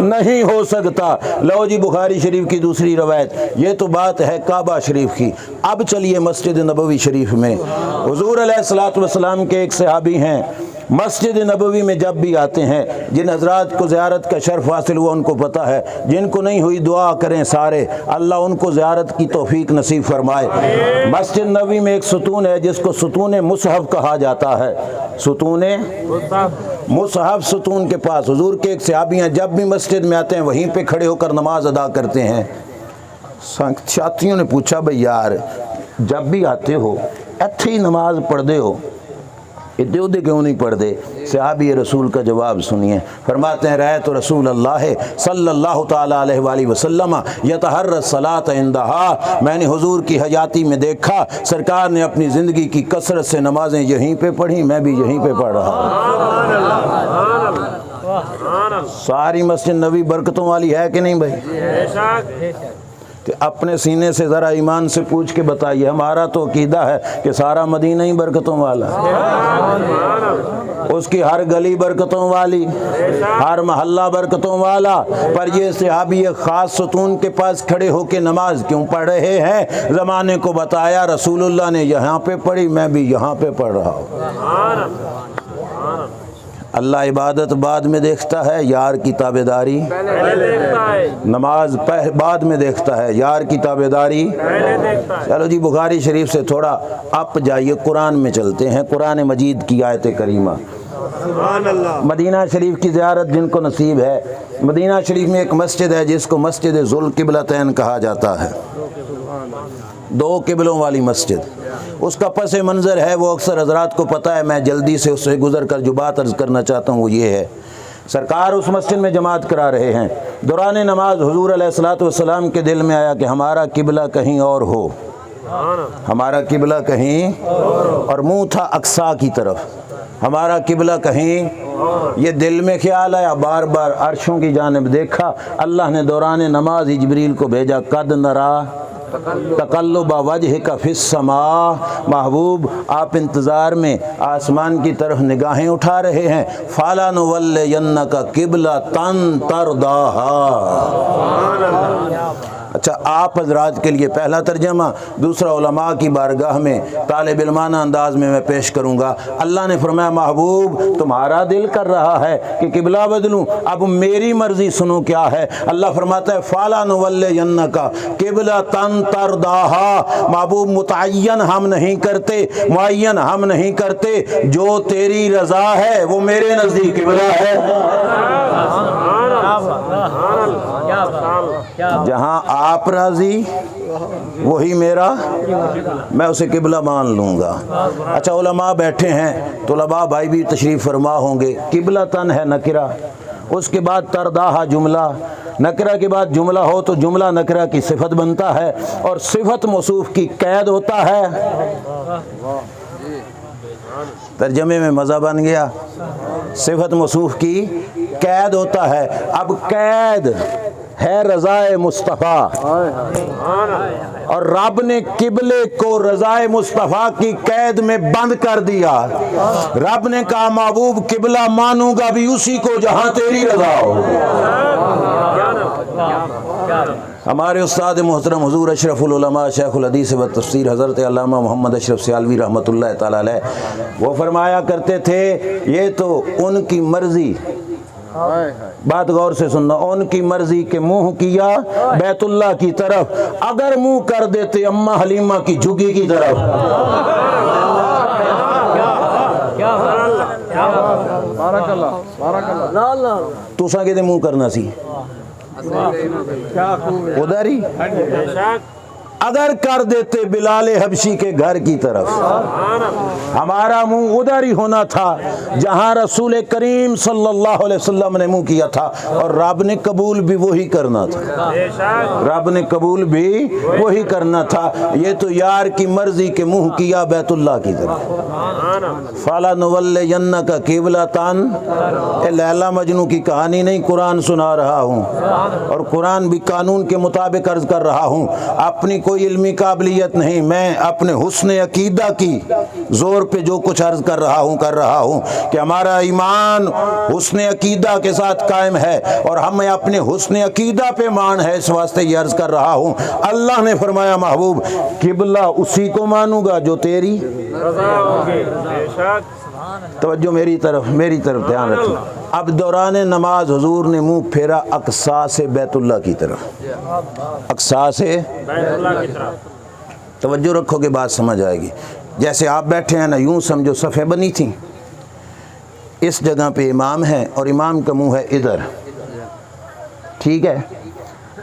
नहीं हो सकता। लो जी बुखारी शरीफ की दूसरी रवायत, ये तो बात है काबा शरीफ की। अब चलिए मस्जिद नबवी शरीफ में। हुजूर अलैहिस्सलातु वस्सलाम के एक सहाबी हैं, मस्जिद नबवी में जब भी आते हैं, जिन हजरात को ज़ियारत का शर्फ हासिल हुआ उनको पता है, जिनको नहीं हुई दुआ करें सारे, अल्लाह उनको ज़ियारत की तौफीक नसीब फरमाए। मस्जिद नबवी में एक सुतून है जिसको सुतून मुसहफ कहा जाता है। सुतून मुसहफ सुतून के पास हुजूर के एक सहाबी हैं, जब भी मस्जिद में आते हैं वहीं पे खड़े होकर नमाज अदा करते हैं। साथियों ने पूछा, भाई यार जब भी आते हो इत्थे ही नमाज पढ़ते हो, इधर उधर क्यों नहीं पढ़ते? सहाबी रसूल का जवाब सुनिए। फरमाते हैं, रहे तो रसूल अल्लाह सल्लल्लाहु ताला अलैहि वसल्लम यतहर्रस सलात इंदहा, मैंने हुजूर की हयाती में देखा सरकार ने अपनी ज़िंदगी की कसरत से नमाजें यहीं पे पढ़ी, मैं भी यहीं पे पढ़ रहा हूँ। सारी मस्जिद नबी बरकतों वाली है कि नहीं भाई? कि अपने सीने से ज़रा ईमान से पूछ के बताइए। हमारा तो अकीदा है कि सारा मदीना ही बरकतों वाला, उसकी हर गली बरकतों वाली, हर महल्ला बरकतों वाला। पर ये सहाबी एक ख़ास सुतून के पास खड़े होकर नमाज क्यों पढ़ रहे हैं? ज़माने को बताया रसूलुल्लाह ने यहाँ पे पढ़ी, मैं भी यहाँ पे पढ़ रहा हूँ। अल्लाह इबादत बाद में देखता है, यार की ताबेदारी पहले देखता है। नमाज बाद में देखता है, यार की ताबेदारी पहले देखता है। चलो जी बुखारी शरीफ से थोड़ा अप जाइए, कुरान में चलते हैं। कुरान मजीद की आयत करीमा, मदीना शरीफ की ज़ियारत जिनको नसीब है, मदीना शरीफ में एक मस्जिद है जिसको मस्जिद ज़ुल क़िबलतैन कहा जाता है, दो किबलों वाली मस्जिद। उसका पस मंज़र है वो अक्सर हजरात को पता है, मैं जल्दी से उससे गुज़र कर जो बात अर्ज़ करना चाहता हूँ वो ये है, सरकार उस मस्जिद में जमात करा रहे हैं। दौरान नमाज हुजूर अलैहिस्सलातु वस्सलाम के दिल में आया कि हमारा किबला कहीं और हो, हमारा किबला कहीं और मुँह था अक्सा की तरफ, हमारा किबला कहीं, ये दिल में ख्याल आया। बार बार अर्शों की जानिब देखा, अल्लाह ने दौरान नमाज जिब्रील को भेजा, कद नरा तकल्लुबा वजहिका फिस्समा, महबूब आप इंतज़ार में आसमान की तरफ निगाहें उठा रहे हैं, फाला नुवल्लियन्नका क़िबलतन तरदाहा। अच्छा, आप हजरात के लिए पहला तर्जमा, दूसरा उलमा की बारगाह में तालिब इल्माना अंदाज में मैं पेश करूँगा। अल्लाह ने फरमाया, महबूब तुम्हारा दिल कर रहा है कि किबला बदलूँ, अब मेरी मर्ज़ी सुनो क्या है। अल्लाह फरमाता है, फ़ाला नुवल्लियन्नका क़िबलतन तरदाहा, महबूब मुतअय्यन हम नहीं करते, मुअय्यन हम नहीं करते, जो तेरी रज़ा है वो मेरे नज़दीक किबला है। जहाँ आप राजी वही मेरा, मैं उसे किबला मान लूँगा। अच्छा, उलमा बैठे हैं, तुलबा भाई भी तशरीफ़ फरमा होंगे। किबला तन है नकिरा, उसके बाद तरदाहा जुमला, नकरा के बाद जुमला हो तो जुमला नकरा की सिफत बनता है और सिफत मौसूफ की कैद होता है। तर्जमे में मज़ा बन गया, सिफत मौसूफ की कैद होता है। अब कैद है रज़ाए मुस्तफ़ा और रब ने किबले को रज़ाए मुस्तफ़ा की कैद में बंद कर दिया। रब ने कहा, महबूब किबला मानूंगा भी उसी को जहां तेरी रज़ा हो। हमारे उस्ताद मोहतरम हुजूर अशरफुल उलमा शेखुल हदीस व तफसीर हज़रत अल्लामा मोहम्मद अशरफ सियालवी रहमतुल्लाह तआला अलैह, वो फरमाया करते थे, ये तो उनकी मर्ज़ी, बात गौर से सुनना, उनकी मर्जी के मुंह किया बैतुल्लाह की तरफ, अगर मुंह कर देते अम्मा हलीमा की झुग्गी की तरफ। तुसा किते मुंह करना सी उधर ही। अगर कर देते बिलाल हबशी के घर की तरफ, हमारा मुंह उधर ही होना था जहां रसूल करीम सल्लल्लाहु अलैहि वसल्लम ने मुंह किया था, और रब ने कबूल भी वही करना था, रब ने कबूल भी वही करना था। ये तो यार की मर्जी के मुंह किया बैतुल्लाह की तरफ। फाला नवल्ले जन्ना का किबलतान, लैला मजनू की कहानी नहीं, कुरान सुना रहा हूँ और कुरान भी कानून के मुताबिक अर्ज कर रहा हूँ। अपनी कोई इल्मी काबिलियत नहीं, मैं अपने हुस्न अकीदा की जोर पे जो कुछ अर्ज कर रहा हूँ कि हमारा ईमान हुस्न अकीदा के साथ कायम है और हमें अपने हुस्न अकीदा पे मान है, इस वास्ते ये अर्ज कर रहा हूँ। अल्लाह ने फरमाया महबूब किबला उसी को मानूंगा जो तेरी तवज्जो मेरी तरफ ध्यान रखना। अब दौरान नमाज हुजूर ने मुंह फेरा अक्सा से बैतुल्लाह की तरफ, अक्सा से तवज्जो रखोगे बात समझ आएगी। जैसे आप बैठे हैं ना, यूं समझो सफ़े बनी थी, इस जगह पे इमाम है और इमाम का मुंह है इधर, ठीक है।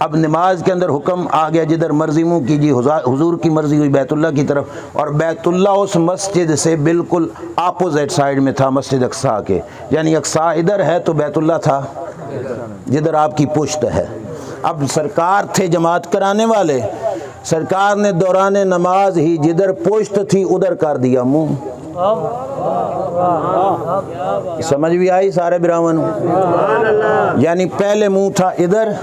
अब नमाज के अंदर हुक्म आ गया जिधर मर्जी मुंह कीजिए, हुजूर की मर्जी हुई बैतुल्लाह की तरफ, और बैतुल्लाह उस मस्जिद से बिल्कुल अपोजिट साइड में था मस्जिद अक्सा के, यानी अक्सा इधर है तो बैतुल्लाह था जिधर आपकी पुश्त है। अब सरकार थे जमात कराने वाले, सरकार ने दौरान नमाज ही जिधर पुश्त थी उधर कर दिया मुंह। समझ भी आई सारे बिरावन? यानी पहले मुंह था इधर,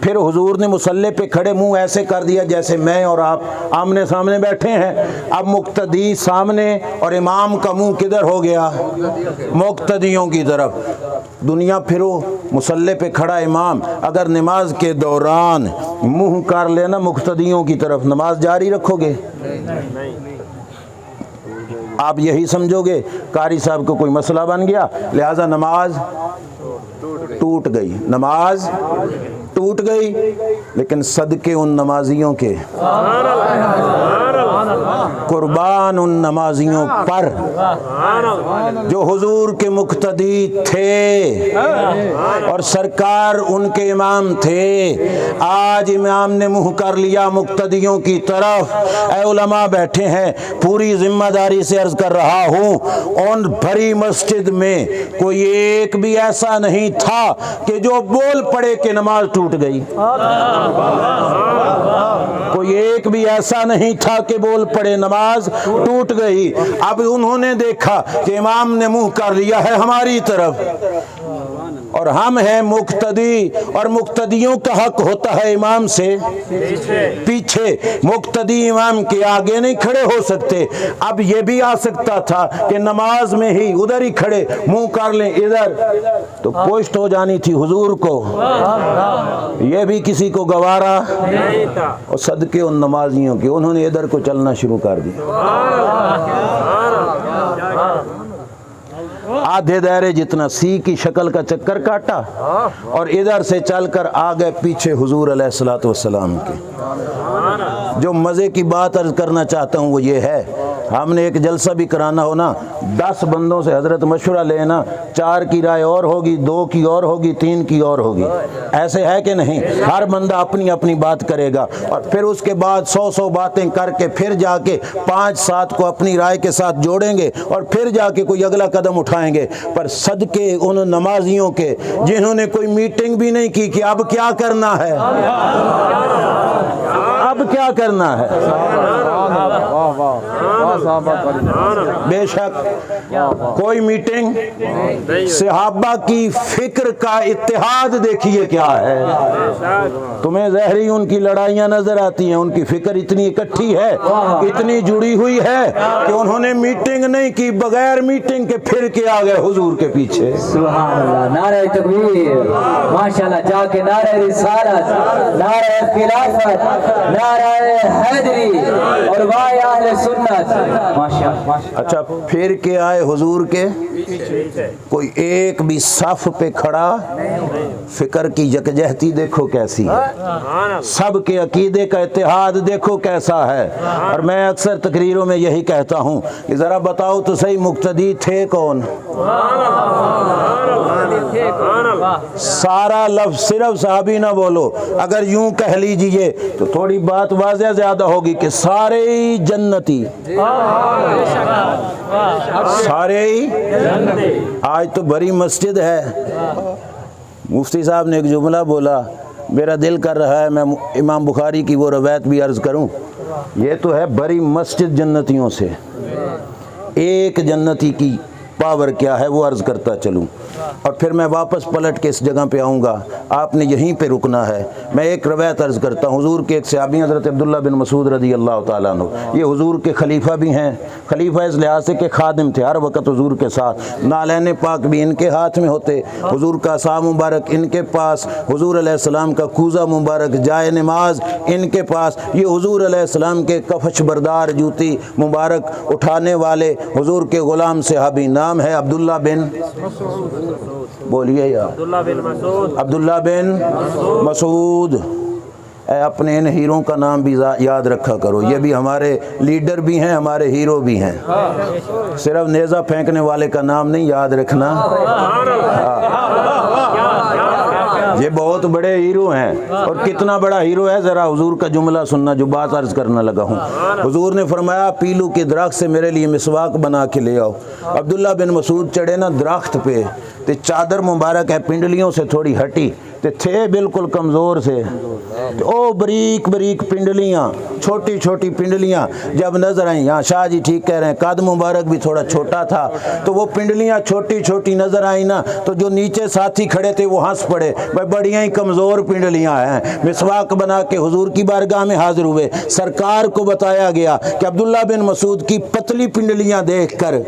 फिर हुजूर ने मुसल्ले पे खड़े मुंह ऐसे कर दिया जैसे मैं और आप आमने सामने बैठे हैं। अब मुक्तदी सामने और इमाम का मुंह किधर हो गया? मुक्तदियों की तरफ। दुनिया फिरो, मुसल्ले पे खड़ा इमाम अगर नमाज के दौरान मुंह कर लेना मुक्तदियों की तरफ, नमाज जारी रखोगे? आप यही समझोगे कारी साहब को कोई मसला बन गया लिहाजा नमाज टूट गई, नमाज टूट गई। लेकिन सदके उन नमाजियों के, कुर्बान उन नमाजियों पर जो हुजूर के मुक्तदी थे और सरकार उनके इमाम थे। आज इमाम ने मुंह कर लिया मुक्तदियों की तरफ। ऐ उलमा बैठे हैं, पूरी जिम्मेदारी से अर्ज कर रहा हूँ, उन भरी मस्जिद में कोई एक भी ऐसा नहीं था कि जो बोल पड़े कि नमाज टूट गई। कोई एक भी ऐसा नहीं था कि बोल पड़े नमाज टूट गई। अब उन्होंने देखा कि इमाम ने मुंह कर लिया है हमारी तरफ और हम हैं मुक्तदी, और मुक्तदियों का हक होता है इमाम से पीछे, मुक्तदी इमाम के आगे नहीं खड़े हो सकते। अब ये भी आ सकता था कि नमाज में ही उधर ही खड़े मुंह कर लें इधर, तो पोस्ट हो जानी थी हुजूर को, ये भी किसी को गवारा नहीं था। और सदके उन नमाजियों के, उन्होंने इधर को चलना शुरू कर दिया। आधे दायरे जितना सी की शक्ल का चक्कर काटा और इधर से चलकर आ गए पीछे हुजूर अलैहिस्सलातु वस्सलाम के। जो मज़े की बात अर्ज करना चाहता हूँ वो ये है, हमने एक जलसा भी कराना हो ना, 10 बंदों से हजरत मशवरा लेना, 4 की राय और होगी, 2 की और होगी, 3 की और होगी, ऐसे है कि नहीं? हर बंदा अपनी अपनी बात करेगा और फिर उसके बाद 100 बातें करके फिर जाके 5-7 को अपनी राय के साथ जोड़ेंगे और फिर जाके कोई अगला कदम उठाएंगे। पर सदके उन नमाजियों के जिन्होंने कोई मीटिंग भी नहीं की कि अब क्या करना है, अब क्या करना है। बेशक कोई मीटिंग, सहाबा की फिक्र का इत्तेहाद देखिए क्या है। तुम्हें ज़हरी उनकी लड़ाइयाँ नजर आती हैं, उनकी फिक्र इतनी इकट्ठी है, इतनी जुड़ी हुई है कि उन्होंने मीटिंग नहीं की, बगैर मीटिंग के फिर के आ गए हुजूर के पीछे। सुभान अल्लाह, नारे तकबीर, माशाल्लाह, जाके नारे रिसालत, नारे खिलाफत, नारे हैदरी और वाह अहले सुन्नत, माशाअल्लाह। अच्छा, फिर के आए हुजूर के, कोई एक भी सफ पे खड़ा, फिक्र की यकजहती देखो कैसी है, सब के अकीदे का इत्तेहाद देखो कैसा है। और मैं अक्सर तकरीरों में यही कहता हूँ कि ज़रा बताओ तो सही मुक्तदी थे कौन। सारा लफ्ज सिर्फ सहाबी ना बोलो, अगर यूं कह लीजिए तो थोड़ी बात वाज़ेह ज़्यादा होगी कि सारे ही जन्नती, सारे ही। आज तो बड़ी मस्जिद है, मुफ्ती साहब ने एक जुमला बोला, मेरा दिल कर रहा है मैं इमाम बुखारी की वो रवायत भी अर्ज़ करूं। ये तो है बड़ी मस्जिद जन्नतियों से, एक जन्नती की पावर क्या है वो अर्ज़ करता चलूं, और फिर मैं वापस पलट के इस जगह पे आऊँगा, आपने यहीं पे रुकना है। मैं एक रवायत अर्ज़ करता हूँ, हुजूर के एक सहाबी हज़रत अब्दुल्ला बिन मसूद रज़ी अल्लाह ताला अन्हु, ये हुजूर के खलीफा भी हैं। खलीफा इस लिहाज से कि खादिम थे, हर वक्त हुजूर के साथ, नालैन पाक भी इनके हाथ में होते, हुजूर का सा मुबारक इनके पास, हुजूर अलैहिस्सलाम का कूज़ा मुबारक, जाए नमाज इनके पास, ये हुजूर अलैहिस्सलाम के कफश बरदार जूती मुबारक उठाने वाले हुजूर के ग़ुलाम सहाबी, नाम है अब्दुल्ला बिन, बोलिए यार, अब्दुल्ला बिन मसूद। अपने इन हीरों का नाम भी याद रखा करो, ये भी हमारे लीडर भी हैं, हमारे हीरो भी हैं। सिर्फ नेज़ा फेंकने वाले का नाम नहीं याद रखना, ये बहुत बड़े हीरो हैं। और कितना बड़ा हीरो है, ज़रा हुजूर का जुमला सुनना जो बात अर्ज़ करना लगा हूँ। हुजूर ने फरमाया पीलू के दरख्त से मेरे लिए मिसवाक बना के ले आओ। अब्दुल्ला बिन मसूद चढ़े ना दरख्त पे, ते चादर मुबारक है पिंडलियों से थोड़ी हटी, ते थे बिल्कुल कमज़ोर से, ओ बरीक बरीक पिंडलियाँ, छोटी छोटी पिंडलियाँ जब नजर आई, यहाँ शाह जी ठीक कह रहे हैं, कद मुबारक भी थोड़ा छोटा था, तो वो पिंडलियाँ छोटी छोटी नजर आई ना, तो जो नीचे साथी खड़े थे वो हंस पड़े, भाई बढ़िया ही कमज़ोर पिंडलियाँ हैं। मिसवाक बना के हुजूर की बारगाह में हाजिर हुए। सरकार को बताया गया कि अब्दुल्ला बिन मसूद की पतली पिंडलियाँ देख कर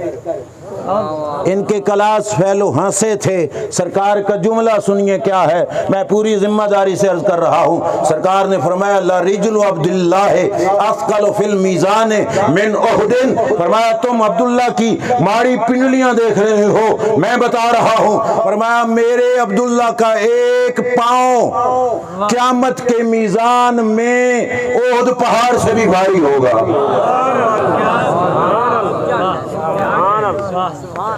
इनके क्लास फैलो हंसे थे। सरकार का जुमला सुनिए क्या है, मैं पूरी जिम्मेदारी से अर्ज कर रहा हूँ। सरकार ने फरमाया ला रिजलु अब्दुल्लाह अफ़क़ल फिल मीज़ान मिन उहदिन, फरमाया तुम अब्दुल्ला की माड़ी पिंडलियां देख रहे हो, मैं बता रहा हूँ, फरमाया मेरे अब्दुल्ला का एक पाँव क़यामत के मीज़ान में उहद पहाड़ से भी भारी होगा।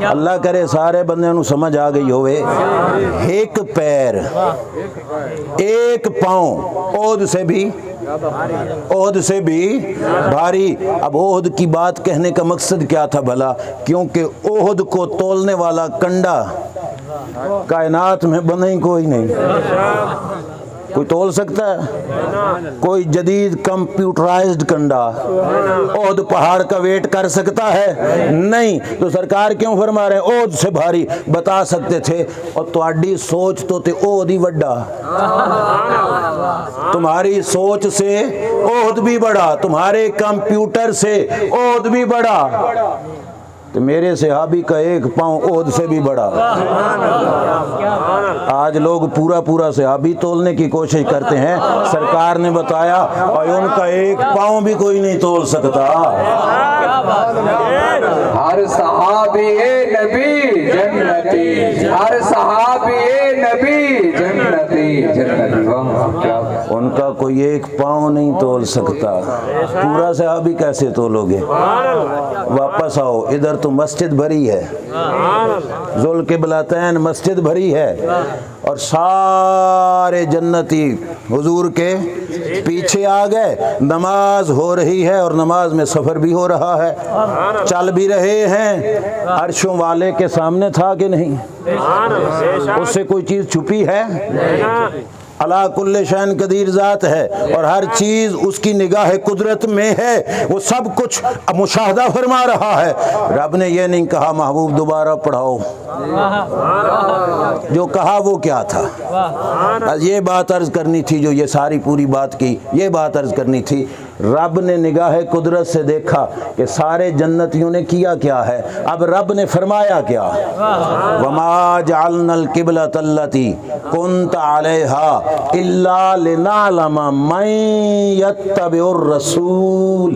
अल्लाह करे सारे बंदे नू समझ आ गई होवे। एक पैर एक पाँव ओहद से भी भारी। अब ओहद की बात कहने का मकसद क्या था भला, क्योंकि ओहद को तोलने वाला कंडा कायनात में बना ही कोई नहीं। कोई तोल सकता है? कोई जदीद कंप्यूटराइज्ड कंडा ओहद पहाड़ का वेट कर सकता है? नहीं। तो सरकार क्यों फरमा रहे हैं ओहद से भारी? बता सकते थे और तुम्हारी सोच तो थे ओहद ही बड़ा, तुम्हारी सोच से ओहद भी बड़ा, तुम्हारे कंप्यूटर से ओहद भी बड़ा, तो मेरे सहाबी का एक पाँव ओहद से भी बड़ा। आज लोग पूरा पूरा सहाबी तोलने की कोशिश करते हैं। सरकार ने बताया और उनका एक पाँव भी कोई नहीं तोल सकता। हर सहाबी नबी जन्नती, हर सहाबी नबी जन्नती, जन्नती। उनका कोई एक पाँव नहीं तोल सकता। पूरा सहाबी कैसे तोलोगे? वापस आओ, इधर तो मस्जिद भरी है, जुल के बिलातैन मस्जिद भरी है और सारे जन्नती हुजूर के पीछे आ गए। नमाज हो रही है और नमाज में सफर भी हो रहा है, चल भी रहे हैं। अर्शों वाले के सामने था कि नहीं? उससे कोई चीज छुपी है? अला कुल्ले शैन कदीर ज़ात है और हर चीज़ उसकी निगाह कुदरत में है। वो सब कुछ मुशाहदा फरमा रहा है। रब ने ये नहीं कहा महबूब दोबारा पढ़ाओ, जो कहा वो क्या था? ये बात अर्ज करनी थी, जो ये सारी पूरी बात की, ये बात अर्ज करनी थी। रब ने निगाह कुदरत से देखा कि सारे जन्नतियों ने किया क्या है। अब रब ने फरमाया क्या, वमा जअलनल क़िबलतल्लती कुन्त अलैहा इल्ला लिनअलमा मन यत्तबिउर रसूल।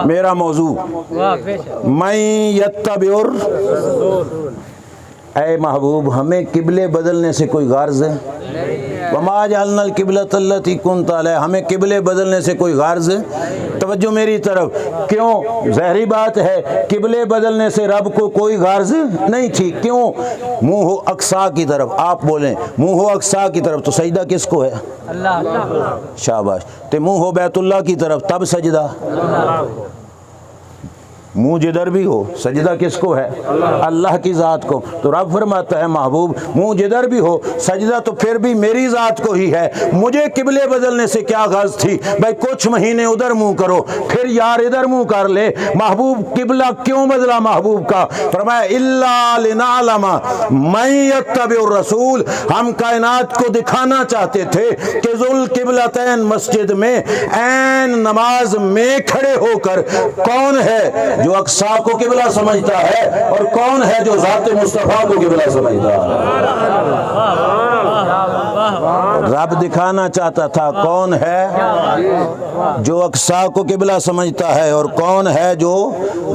मेरा मौजू मैं यत्तबिउर। ऐ महबूब, हमें किबले बदलने से कोई गर्ज है? वमा जअलनल क़िबलतल्लती कुन्त अलैहा, हमें किबले बदलने से कोई गर्ज है? तवज्जो मेरी तरफ। क्यों? ज़ाहिरी बात है, किबले बदलने से रब को कोई गर्ज नहीं थी। क्यों? मुँह हो अक्सा की तरफ, आप बोलें मुँह हो अक्सा की तरफ तो सजदा किसको है? अल्लाह। शाबाश। ते मुँह हो बैतुल्लाह की तरफ तब सजदा? मुँह जिधर भी हो सजदा किसको है? अल्लाह की ज़ात को। तो रब फरमाता है महबूब, मुँह जिधर भी हो सजदा तो फिर भी मेरी ज़ात को ही है। मुझे किबले बदलने से क्या गर्ज थी? भाई कुछ महीने उधर मुँह करो, फिर यार इधर मुँह कर ले। महबूब किबला क्यों बदला महबूब का? फरमाया इल्ला लिनअलमा मन यत्तबिउर रसूल। हम कायनात को दिखाना चाहते थे कि ज़ुल क़िबलतैन मस्जिद में ऐन नमाज में खड़े होकर कौन है जो अक्सा को किबला समझता है और कौन है जो ज़ात मुस्तफ़ा को किबला समझता है। रब दिखाना चाहता था कौन है जो अक्सा को किबला समझता है और कौन है जो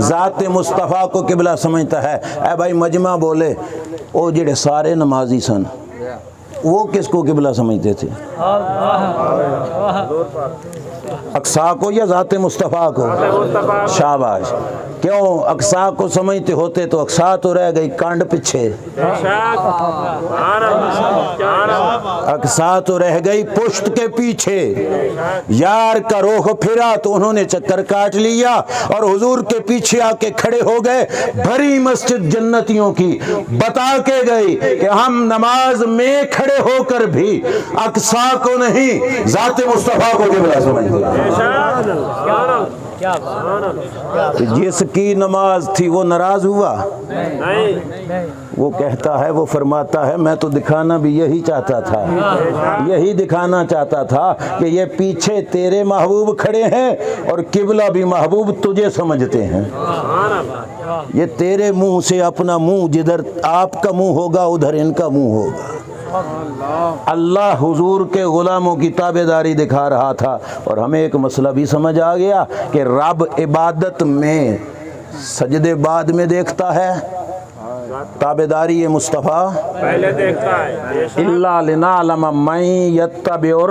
ज़ात मुस्तफ़ा को किबला समझता है। ऐ भाई मजमा बोले, वो जेड़े सारे नमाजी सन वो किसको किबला समझते थे? अक्सा को या ज़ात मुस्तफ़ा को? शाबाश। क्यों? अक्सा को समझते होते तो अक्सा तो रह गई कांड पीछे, अक्सा तो रह गई पुश्त के पीछे। यार का रुख फिरा तो उन्होंने चक्कर काट लिया और हुजूर के पीछे आके खड़े हो गए। भरी मस्जिद जन्नतियों की बता के गई कि हम नमाज में खड़े होकर भी अक्सा को नहीं ज़ात मुस्तफ़ा को किबला समझते। जिसकी नमाज थी वो नाराज हुआ? वो कहता है, वो फरमाता है मैं तो दिखाना भी यही चाहता था, यही दिखाना चाहता था कि ये पीछे तेरे महबूब खड़े हैं और किबला भी महबूब तुझे समझते हैं। ये तेरे मुंह से अपना मुंह, जिधर आपका मुंह होगा उधर इनका मुंह होगा। अल्लाह हुजूर के गुलामों की ताबेदारी दिखा रहा था और हमें एक मसला भी समझ आ गया कि रब इबादत में सजदे बाद में देखता है, ताबेदारी मुस्तफ़ा पहले देखता है। इल्ला लिनअलमा मन यत्तबिउर।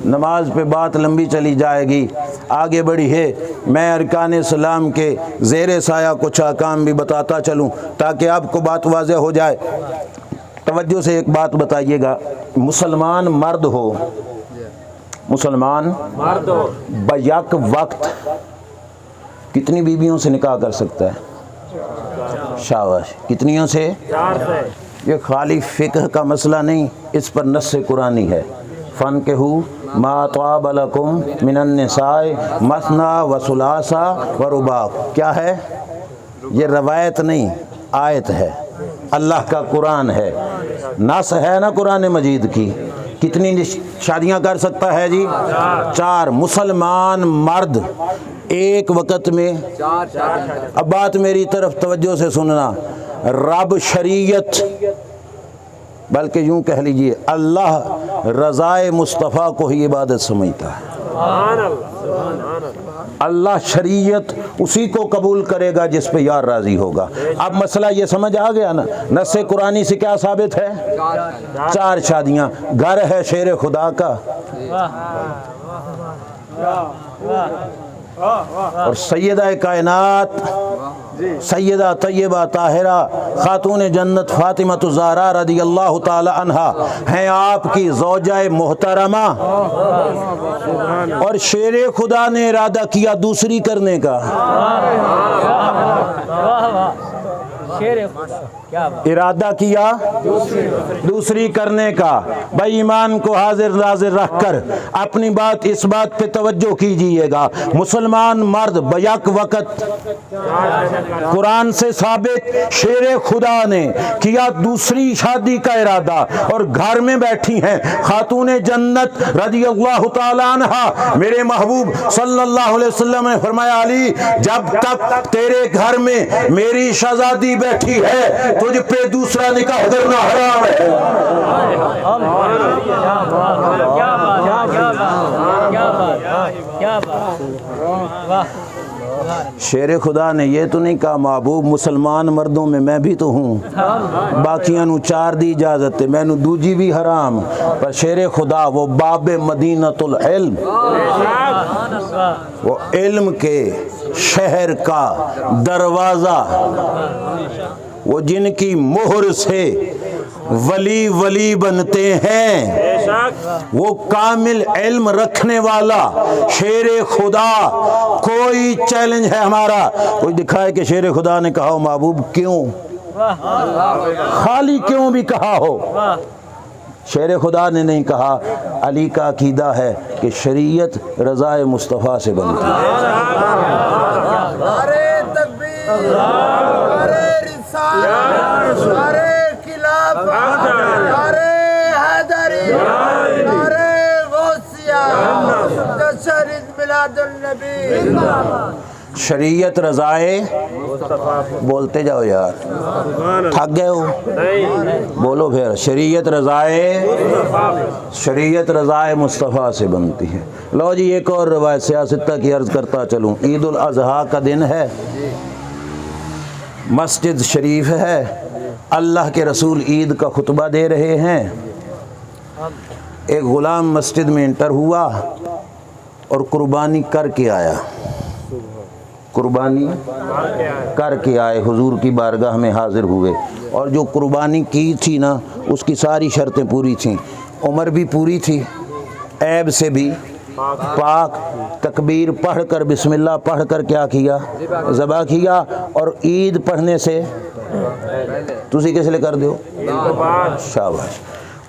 नमाज पे बात लंबी चली जाएगी, आगे बढ़ी है। मैं अरकान इस्लाम के ज़ेरे साया कुछ अहकाम भी बताता चलूँ ताकि आपको बात वाज़ेह हो जाए। तवज्जो से एक बात बताइएगा, मुसलमान मर्द हो, मुसलमान मर्द हो बयक वक्त कितनी बीवियों से निकाह कर सकता है? शाबाश। कितनियों से? 4 से। ये खाली फ़िक़्ह का मसला नहीं, इस पर नस्स कुरानी है। फ़न्किहू मा ताब लकुम मिनन निसाए मसना व सुलासा व रुबा। क्या है ये? रवायत नहीं, आयत है, अल्लाह का कुरान है, नस है ना कुरान मजीद की। कितनी शादियां कर सकता है जी? 4। मुसलमान मर्द एक वक़्त में 4। अब बात मेरी तरफ तवज्जो से सुनना। रब शरीयत, बल्कि यूं कह लीजिए अल्लाह रज़ाए मुस्तफ़ा को ही इबादत समझता है। अल्लाह शरीयत उसी को कबूल करेगा जिस पे यार राजी होगा। अब मसला ये समझ आ गया ना, नस्से कुरानी से क्या साबित है? 4 शादियां। घर है शेर खुदा का और सैयदा कायनात सैयदा तैयबा ताहिरा खातून जन्नत फातिमा ज़हरा रदियल्लाहु ताला अन्हा हैं आपकी ज़ौजाए मोहतरमा। और शेर खुदा ने इरादा किया दूसरी करने का। इरादा किया दूसरी करने का। भाई ईमान को हाजिर नाजिर रखकर अपनी बात इस बात पे तवज्जो कीजिएगा, मुसलमान मर्द बयक वक़्त कुरान से साबित शेर खुदा ने किया दूसरी शादी का इरादा और घर में बैठी हैं खातूने जन्नत रज़ी अल्लाह तआला अन्हा। मेरे महबूब सल्लल्लाहु अलैहि वसल्लम ने फरमाया, अली जब तक तेरे घर में मेरी शहजादी बैठी है तुझ पे दूसरा निकाह करना हराम है। शेर खुदा ने ये तो नहीं कहा महबूब मुसलमान मर्दों में मैं भी तो हूँ, बाकियां नू चार दी इजाजत है, मैनू दूजी भी हराम। पर शेर खुदा वो बाबे मदीनतुल इल्म, वो इल्म के शहर का दरवाज़ा, वो जिनकी मोहर से वली वली बनते हैं, वो कामिल इल्म रखने वाला शेर खुदा। कोई चैलेंज है हमारा, कोई दिखाए कि शेर खुदा ने कहा हो महबूब, क्यों खाली क्यों भी कहा हो, शेर खुदा ने नहीं कहा। अली का अकीदा है कि शरीयत रज़ाए मुस्तफ़ा से बनती है। शरीयत रज़ाए, बोलते जाओ यार, थक गए हो, बोलो फिर। शरीयत रज़ाए मुस्तफ़ा से बनती है। लो जी एक और रवायत सियासत की अर्ज़ करता चलूँ। ईद उल अज़हा का दिन है, मस्जिद शरीफ है, अल्लाह के रसूल ईद का खुतबा दे रहे हैं। एक ग़ुलाम मस्जिद में इंटर हुआ और कुर्बानी करके आया, कुर्बानी करके आए, हुजूर की बारगाह में हाजिर हुए। और जो कुर्बानी की थी ना उसकी सारी शर्तें पूरी थीं, उम्र भी पूरी थी, ऐब से भी पाक, तकबीर पढ़कर बिस्मिल्लाह पढ़कर क्या किया, ज़बा किया। और ईद पढ़ने से तुसी किस लिए कर दो, शाबाश,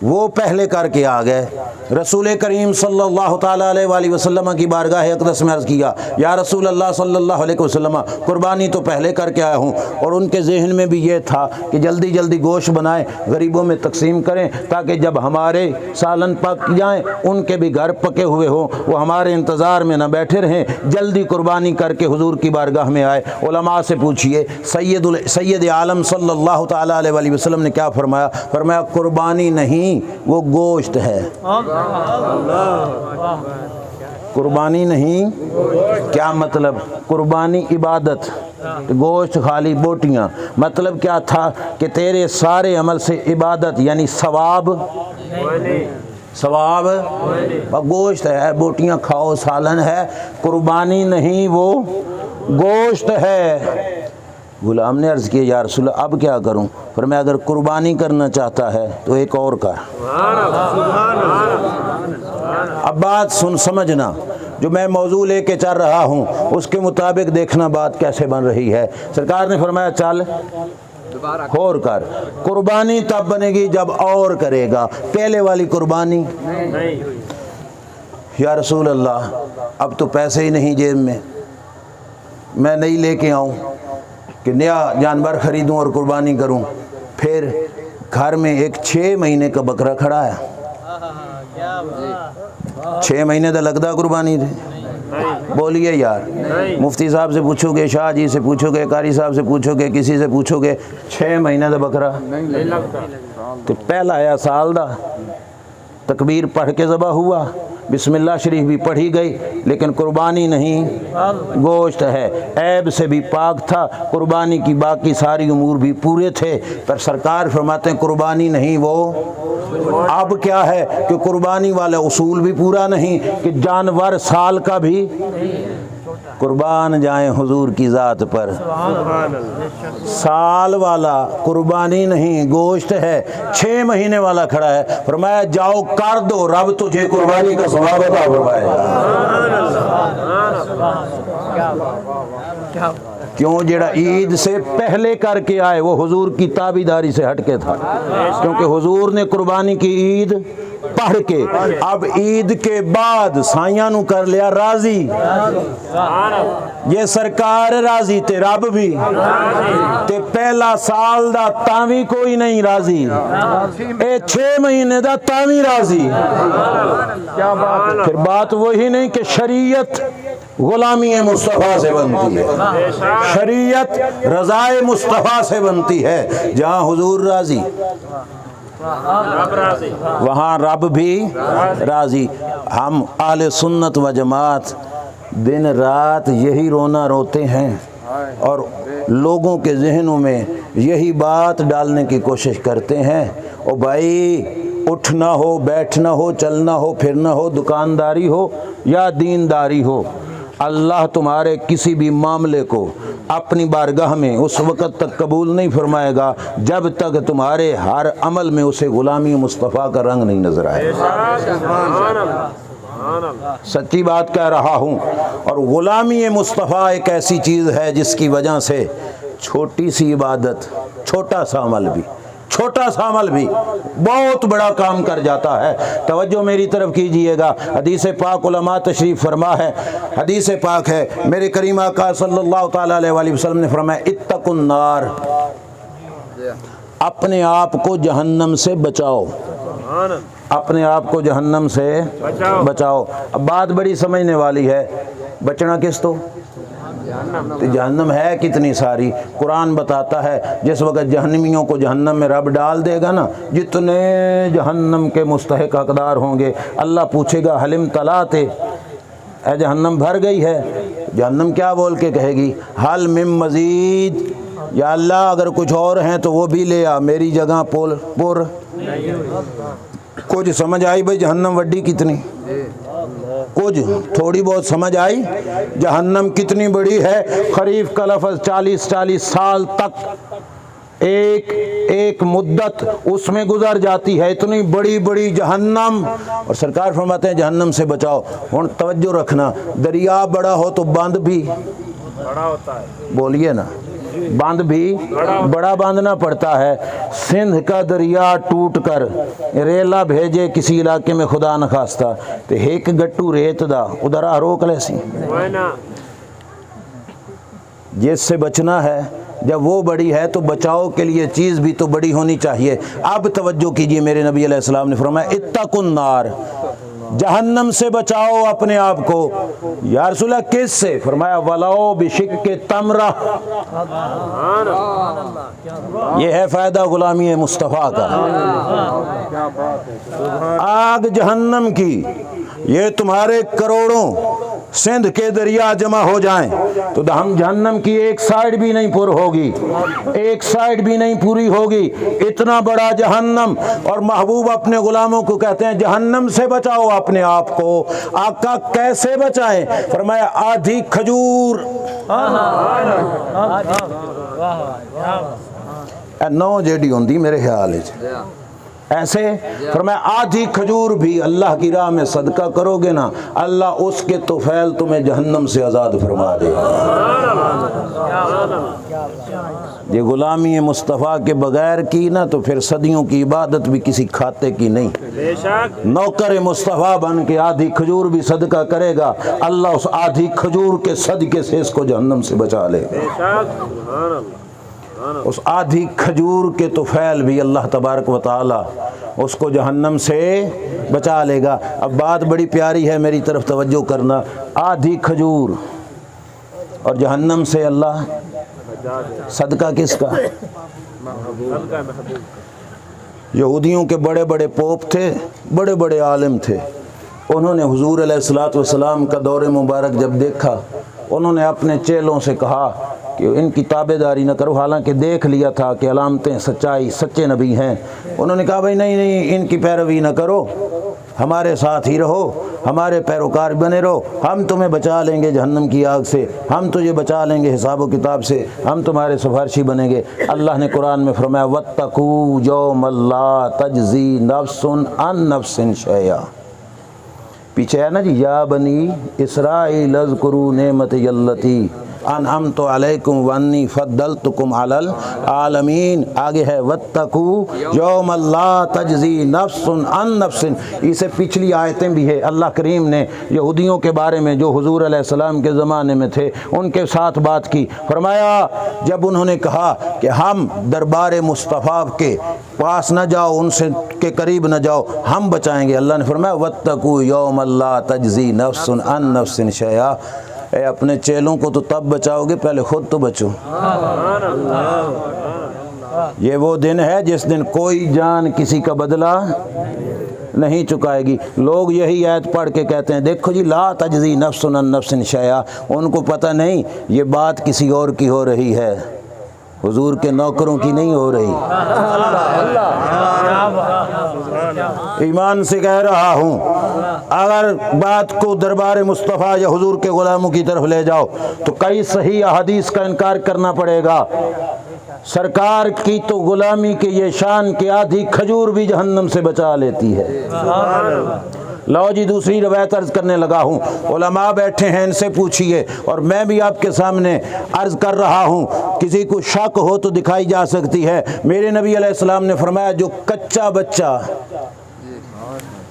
वो पहले करके आ गए। रसूल करीम सल्लल्लाहु ताला अलैहि वसल्लम की बारगाह अक़दस में अर्ज़ किया, या रसूल अल्लाह सल्लल्लाहु अलैहि वसल्लम, कुर्बानी तो पहले करके आया हूँ। और उनके जहन में भी ये था कि जल्दी जल्दी गोश्त बनाएं, गरीबों में तकसीम करें, ताकि जब हमारे सालन पक जाएं उनके भी घर पके हुए हों, वो हमारे इंतज़ार में न बैठे रहें, जल्दी कुर्बानी करके हुजूर की बारगाह में आए। उलमा से पूछिए, सैयद आलम सल्लल्लाहु ताला अलैहि वसल्लम ने क्या फरमाया? फरमाया कुर्बानी नहीं, वो गोश्त है। कुर्बानी नहीं, क्या मतलब? कुर्बानी इबादत, गोश्त खाली बोटियां। मतलब क्या था कि तेरे सारे अमल से इबादत यानी सवाब, सवाब गोश्त है, बोटियां खाओ, सालन है। कुर्बानी नहीं, वो गोश्त है। गुलाम ने अर्ज़ किया, या रसूल अब क्या करूं? पर मैं अगर कुर्बानी करना चाहता है तो एक और कर। अब बात सुन, समझना, जो मैं मौजू लेके चल रहा हूं उसके मुताबिक देखना बात कैसे बन रही है। सरकार ने फरमाया चल और कर। कुर्बानी तब बनेगी जब और करेगा, पहले वाली कुर्बानी नहीं। या रसूल अल्लाह अब तो पैसे ही नहीं जेब में, मैं नहीं लेके आऊं कि नया जानवर ख़रीदूं और कुर्बानी करूं। फिर घर में एक 6 महीने का बकरा खड़ा है, 6 महीने तो लगता कुर्बानी थे। बोलिए यार, मुफ्ती साहब से पूछोगे, शाह जी से पूछोगे, कारी साहब से पूछोगे, किसी से पूछोगे, 6 महीने का बकरा तो पहला आया साल दा, तकबीर पढ़ के ज़बा हुआ, बिस्मिल्लाह शरीफ भी पढ़ी गई, लेकिन कुर्बानी नहीं, गोश्त है। ऐब से भी पाक था, कुर्बानी की बाकी सारी उमूर भी पूरे थे। पर सरकार फरमाते हैं कुर्बानी नहीं, वो अब क्या है कि कुर्बानी वाला उसूल भी पूरा नहीं कि जानवर साल का भी कुर्बान जाएं हुजूर की ज़ात पर। साल वाला कुर्बानी नहीं, गोश्त है। 6 महीने वाला खड़ा है, फरमाया जाओ कर दो, रब तुझे कुर्बानी का सवाब अता फरमाएगा। क्यों? जेड़ा ईद से पहले करके आए वो हुजूर की ताबीदारी से हटके था, क्योंकि हुजूर ने कुर्बानी की ईद पढ़ के, अब ईद के बाद साइयां नू कर लिया राजी। ये सरकार राजी ते रब भी, ते पहला साल दा तावी कोई नहीं राजी, ए 6 महीने दा तावी राजी। क्या बात है? फिर बात वही नहीं कि शरीयत गुलामी मुस्तफ़ा से बनती है, शरीयत रज़ाए मुस्तफ़ा से बनती है। जहाँ हुजूर राजी वहाँ रब भी राजी। हम आले सुन्नत व जमात दिन रात यही रोना रोते हैं और लोगों के जहनों में यही बात डालने की कोशिश करते हैं। ओ भाई, उठना हो, बैठना हो, चलना हो, फिरना हो, दुकानदारी हो या दीनदारी हो, अल्लाह तुम्हारे किसी भी मामले को अपनी बारगाह में उस वक़्त तक कबूल नहीं फरमाएगा जब तक तुम्हारे हर अमल में उसे गुलामी मुस्तफ़ा का रंग नहीं नजर आए। सच्ची बात कह रहा हूँ। और गुलामी मुस्तफ़ा एक ऐसी चीज़ है जिसकी वजह से छोटी सी इबादत, छोटा सा अमल भी बहुत बड़ा काम कर जाता है। तवज्जो मेरी तरफ कीजिएगा। हदीस पाक उलमा तशरीफ़ फरमा है, हदीस पाक है, मेरे करीम आका सल्लल्लाहु ताला अलैहि वसल्लम ने फरमाया, इत्तकुन नार, अपने आप को जहन्नम से बचाओ, अपने आप को जहन्नम से बचाओ। अब बात बड़ी समझने वाली है, बचना किस तो जहन्नम है कितनी सारी। कुरान बताता है जिस वक्त जहन्नमियों को जहन्नम में रब डाल देगा ना, जितने जहन्नम के मुस्तहिक हकदार होंगे, अल्लाह पूछेगा हलिम तलाते, ए जहन्नम भर गई है? जहन्नम क्या बोल के कहेगी? हल मिम मजीद, या अल्लाह अगर कुछ और हैं तो वो भी ले आ, मेरी जगह पुर। कुछ समझ आई भाई जहन्नम वड्डी कितनी? कुछ थोड़ी बहुत समझ आई जहन्नम कितनी बड़ी है। खरीफ का लफ्ज़ 40 साल तक एक मुद्दत उसमें गुजर जाती है, इतनी बड़ी बड़ी जहन्नम। और सरकार फरमाते हैं जहन्नम से बचाओ। और तवज्जो रखना, दरिया बड़ा हो तो बांध भी बड़ा होता है, बोलिए ना, बांध भी बड़ा बांधना पड़ता है। सिंध का दरिया टूट कर रेला भेजे किसी इलाके में खुदा न खास्ता, तो एक गट्टू रेत दा उधर रोक ले सी। जिससे बचना है, जब वो बड़ी है तो बचाव के लिए चीज़ भी तो बड़ी होनी चाहिए। अब तवज्जो कीजिए, मेरे नबी अलैहिस्सलाम ने फरमाया इत्तकुन नार, जहन्नम से बचाओ अपने आप को। या रसूलल्लाह किस से? फरमाया वलाओ बिशिक्के तमरा। ये है फ़ायदा गुलामी मुस्तफ़ा का। आग जहन्नम की, ये तुम्हारे करोड़ों सिंध के दरिया जमा हो जाएं तो हम जहन्नम की एक साइड भी नहीं पूरी होगी, एक साइड भी नहीं पूरी होगी। इतना बड़ा जहन्नम। और महबूब अपने गुलामों को कहते हैं जहन्नम से बचाओ अपने आप को। आका कैसे बचाएं? फरमाया आधी खजूर, 9 जेडी होंदी मेरे ख्याल ऐसे। फरमाया आधी खजूर भी अल्लाह की राह में सदका करोगे ना, अल्लाह उसके तोफैल तुम्हें जहन्नम से आज़ाद फरमा देगा। ये गुलामी मुस्तफ़ा के बगैर की ना तो फिर सदियों की इबादत भी किसी खाते की नहीं। नौकर मुस्तफ़ा बन के आधी खजूर भी सदका करेगा, अल्लाह उस आधी खजूर के सदके से इसको जहन्नम से बचा लेगा। उस आधी खजूर के तुफैल भी अल्लाह तबारक व तआला उसको जहन्नम से बचा लेगा। अब बात बड़ी प्यारी है, मेरी तरफ तवज्जो करना। आधी खजूर और जहन्नम से अल्लाह सदका किसका? यहूदियों के बड़े बड़े पोप थे, बड़े बड़े आलिम थे। उन्होंने हुजूर अलैहिस्सलातु वस्सलाम का दौरे मुबारक जब देखा, उन्होंने अपने चेलों से कहा कि इनकी ताबेदारी न करो, हालांकि देख लिया था कि अलामतें सच्चाई सच्चे नबी हैं। उन्होंने कहा भाई नहीं इनकी पैरवी न करो, हमारे साथ ही रहो, हमारे पैरोकार बने रहो, हम तुम्हें बचा लेंगे जहन्नम की आग से, हम तुझे बचा लेंगे हिसाब व किताब से, हम तुम्हारे सिफारशी बनेंगे। अल्लाह ने कुरान में फरमाया वत्तकू यौमल ला तजज़ी नफ्सुन अन नफ्सिन शैया। पीछे है ना जी, या बनी इसराइल अज़कुरू नेमती यल्लती अनअमतु अलैकुम वन्नी फद्दलतुकुम अलल आलमीन। आगे है वत्तकू यौम ला तजज़ी नफ्सुन अन नफ्सिन। इसे पिछली आयतें भी है। अल्लाह करीम ने यहूदियों के बारे में जो हुजूर अलैहिस्सलाम के ज़माने में थे उनके साथ बात की। फरमाया जब उन्होंने कहा कि हम दरबार मुस्तफ़ा के पास न जाओ, उनसे के करीब न जाओ, हम बचाएंगे। अल्लाह ने फरमाया वत्तकू यौम ला तजज़ी नफ्सुन अन नफ्सिन शैआ। ए अपने चेलों को तो तब बचाओगे, पहले खुद तो बचो। ये वो दिन है जिस दिन कोई जान किसी का बदला नहीं चुकाएगी। लोग यही आयत पढ़ के कहते हैं देखो जी ला तजज़ी नफ्सुन अन नफ्सिन शैआ। उनको पता नहीं ये बात किसी और की हो रही है, हुजूर के नौकरों की नहीं हो रही। ईमान से कह रहा हूँ, अगर बात को दरबार मुस्तफ़ा या हुजूर के गुलामों की तरफ ले जाओ तो कई सही अहादीस का इनकार करना पड़ेगा। सरकार की तो गुलामी के ये शान के आधी खजूर भी जहन्नम से बचा लेती है। लो जी दूसरी रवायत अर्ज करने लगा हूँ। उलमा बैठे हैं, इनसे पूछिए, और मैं भी आपके सामने अर्ज कर रहा हूँ। किसी को शक हो तो दिखाई जा सकती है। मेरे नबी अलैहिस्सलाम ने फरमाया जो कच्चा बच्चा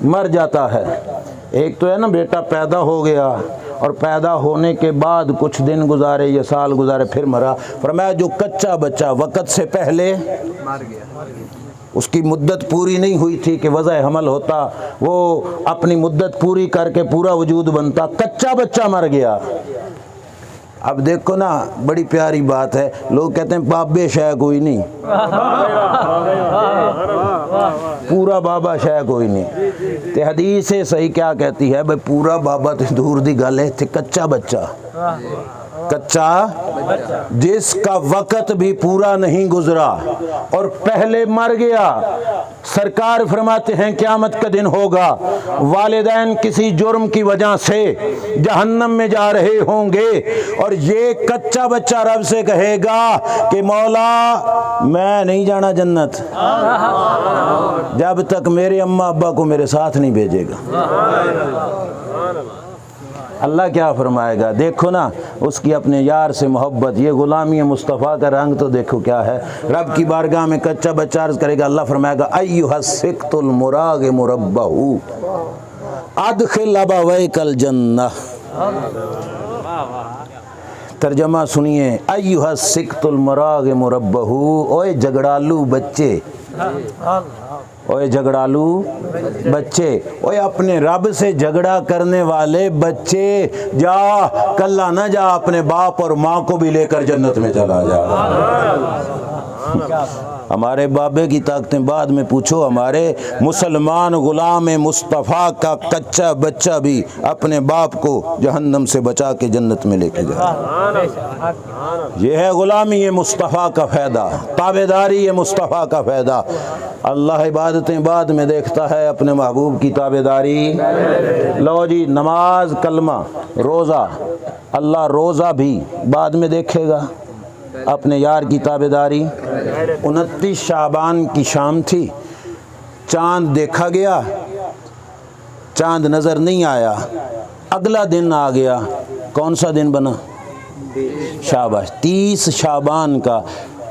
मर जाता है, एक तो है ना बेटा पैदा हो गया और पैदा होने के बाद कुछ दिन गुजारे या साल गुजारे फिर मरा। फरमाया जो कच्चा बच्चा वक़्त से पहले मर गया, उसकी मुद्दत पूरी नहीं हुई थी कि वज़ा हमल होता, वो अपनी मुद्दत पूरी करके पूरा वजूद बनता, कच्चा बच्चा मर गया। अब देखो ना बड़ी प्यारी बात है, लोग कहते हैं बाबे शय कोई नहीं, पूरा बाबा शय कोई नहीं। ते हदीस सही क्या कहती है भाई, पूरा बाबा तो दूर दी गल है, थे कच्चा बच्चा, कच्चा जिसका वक़्त भी पूरा नहीं गुजरा और पहले मर गया। सरकार फरमाते हैं क़यामत का दिन होगा, वालिदैन किसी जुर्म की वजह से जहन्नम में जा रहे होंगे और ये कच्चा बच्चा रब से कहेगा कि मौला मैं नहीं जाना जन्नत जब तक मेरे अम्मा अब्बा को मेरे साथ नहीं भेजेगा। अल्लाह क्या फरमाएगा, देखो ना उसकी अपने यार से मोहब्बत, ये गुलामी मुस्तफ़ा का रंग तो देखो क्या है। रब की बारगाह में कच्चा बच्चा अर्ज़ करेगा, अल्लाह फरमाएगा अय्युहस्सिक्तुल मुराग मुरब्बहू अदखिल अबवैकल जन्नह। तर्जमा सुनिए, अय्युहस्सिक्तुल मुराग मुरब्बहू, ओए झगड़ालू बच्चे, ओए झगड़ालू बच्चे, ओए अपने रब से झगड़ा करने वाले बच्चे, जा कल्ला ना जा, अपने बाप और माँ को भी लेकर जन्नत में चला जा। हमारे बाबे की ताकतें बाद में पूछो, हमारे मुसलमान गुलाम मुस्तफ़ा का कच्चा बच्चा भी अपने बाप को जहन्नम से बचा के जन्नत में लेके जाए। ये है गुलामी ये मुस्तफ़ा का फ़ायदा, ताबेदारी ये मुस्तफ़ा का फ़ायदा। अल्लाह इबादतें बाद में देखता है, अपने महबूब की ताबेदारी। लो जी नमाज कलमा रोज़ा, अल्लाह रोज़ा भी बाद में देखेगा, अपने यार की ताबेदारी। 29 शाबान की शाम थी, चांद देखा गया, चांद नज़र नहीं आया, अगला दिन आ गया, कौन सा दिन बना, शाबाश 30 शाबान का।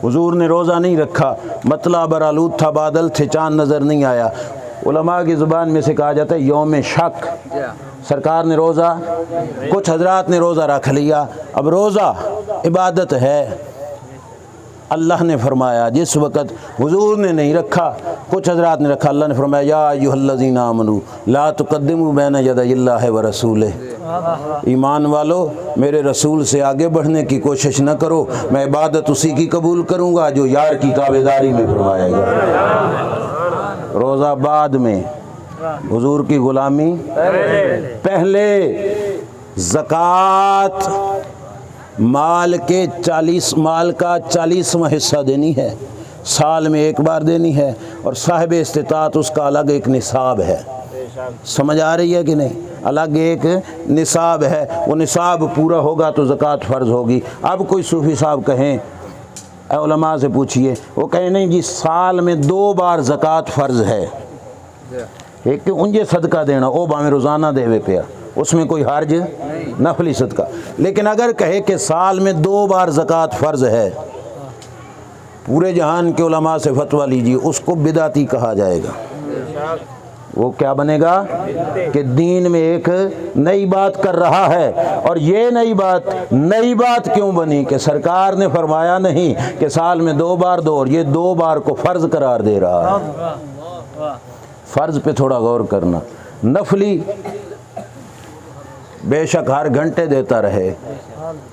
हुजूर ने रोज़ा नहीं रखा, मतलब बरालूद था, बादल थे, चांद नज़र नहीं आया। उलमा की ज़ुबान में से कहा जाता है यौम शक। सरकार ने रोज़ा, कुछ हजरात ने रोज़ा रख लिया। अब रोज़ा इबादत है, अल्लाह ने फरमाया जिस वक़्त हुजूर ने नहीं रखा, कुछ हजरात ने रखा, अल्लाह ने फरमाया या अय्युहल्लज़ीना आमनू ला तुक़द्दिमू बैना यदैल्लाहि व रसूलिही। ईमान वालो मेरे रसूल से आगे बढ़ने की कोशिश न करो, मैं इबादत उसी की कबूल करूँगा जो यार की ताबेदारी में फरमाएगा। रोज़ा बाद में, हुजूर की ग़ुलामी पहले। ज़कात माल के 40 माल का 40वां हिस्सा देनी है, साल में एक बार देनी है, और साहिब इस्तिताअत उसका अलग एक निसाब है। समझ आ रही है कि नहीं, अलग एक निसाब है, वो निसाब पूरा होगा तो ज़कात फ़र्ज़ होगी। अब कोई सूफ़ी साहब कहें, उलमा से पूछिए, वो कहें नहीं जी साल में 2 बार ज़कात फ़र्ज़ है, एक तो उनके सदका देना, वो भावें रोज़ाना देवे पे, उसमें कोई हर्ज नफली सदका। लेकिन अगर कहे कि साल में 2 बार ज़कात फ़र्ज़ है, पूरे जहान के उलमा से फतवा लीजिए, उसको बिदाती कहा जाएगा। वो क्या बनेगा कि दीन में एक नई बात कर रहा है। और ये नई बात क्यों बनी कि सरकार ने फरमाया नहीं कि साल में 2 बार दो, और ये 2 बार को फ़र्ज़ करार दे रहा है। फ़र्ज़ पे थोड़ा गौर करना। नफली बेशक हर घंटे देता रहे,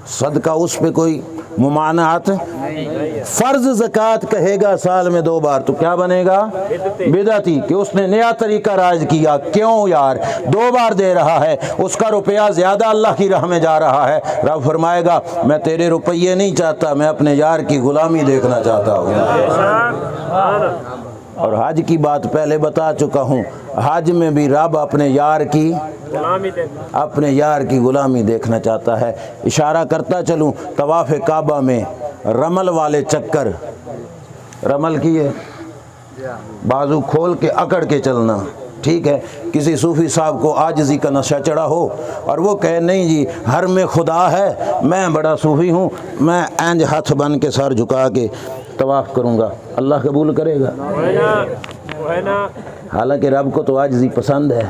सदका उस पे कोई मुमानात। फ़र्ज़ ज़कात कहेगा साल में 2 बार, तो क्या बनेगा बिदअती कि उसने नया तरीका राज किया। क्यों यार 2 बार दे रहा है, उसका रुपया ज़्यादा अल्लाह की राह में जा रहा है। रब फरमाएगा मैं तेरे रुपये नहीं चाहता, मैं अपने यार की ग़ुलामी देखना चाहता हूँ। और हज की बात पहले बता चुका हूँ, हज में भी रब अपने यार की ग़ुलामी देखना चाहता है। इशारा करता चलूँ, तवाफ़ काबा में रमल वाले चक्कर, रमल किए, बाजू खोल के अकड़ के चलना, ठीक है। किसी सूफ़ी साहब को आजिज़ी का नशा चढ़ा हो और वो कहे नहीं जी हर में खुदा है, मैं बड़ा सूफ़ी हूँ, मैं इंज हाथ बन के सर झुका के तवाफ़ करूँगा, अल्लाह कबूल करेगा? हालांकि रब को तो आजिज़ी पसंद है,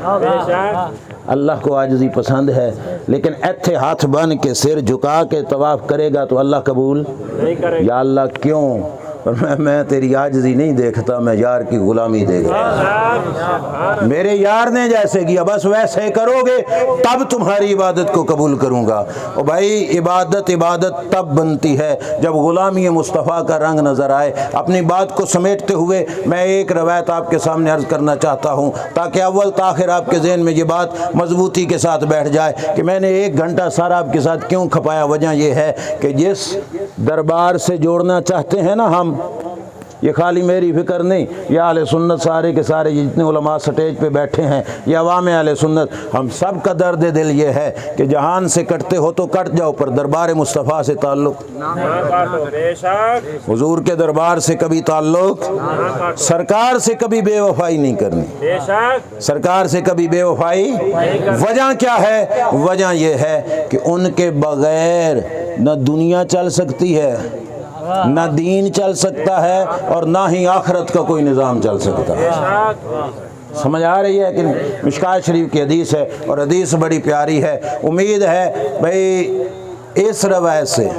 अल्लाह को आजिज़ी पसंद है, लेकिन ऐथे हाथ बन के सिर झुका के तवाफ़ करेगा तो अल्लाह कबूल नहीं करेगा। या अल्लाह क्यों? और मैं तेरी आजिज़ी नहीं देखता, मैं यार की ग़ुलामी देखता। मेरे यार ने जैसे किया बस वैसे करोगे तब तुम्हारी इबादत को कबूल करूँगा। और भाई इबादत तब बनती है जब ग़ुलामी मुस्तफ़ा का रंग नज़र आए। अपनी बात को समेटते हुए मैं एक रवायत आपके सामने अर्ज़ करना चाहता हूँ, ताकि अव्वल ताखिर आपके ज़हन में ये बात मजबूती के साथ बैठ जाए कि मैंने 1 घंटा सारा आपके साथ क्यों खपाया। वजह यह है कि जिस दरबार से जोड़ना चाहते हैं ना हम, ये खाली मेरी फ़िक्र नहीं, ये आले सुन्नत सारे के सारे जितने उलमा स्टेज पे बैठे हैं, ये अवाम आले सुन्नत, हम सब का दर्द दिल ये है कि जहान से कटते हो तो कट जाओ, पर दरबार मुस्तफ़ा से ताल्लुक़, हुजूर के दरबार से कभी ताल्लुक़, सरकार से कभी बेवफाई नहीं करनी, सरकार से कभी बेवफाई। वजह क्या है? वजह ये है कि उनके बग़ैर न दुनिया चल सकती है, ना दीन चल सकता है, और ना ही आखिरत का कोई निज़ाम चल सकता है। समझ आ रही है कि मिशकात शरीफ की हदीस है, और हदीस बड़ी प्यारी है। उम्मीद है भाई इस रवायत से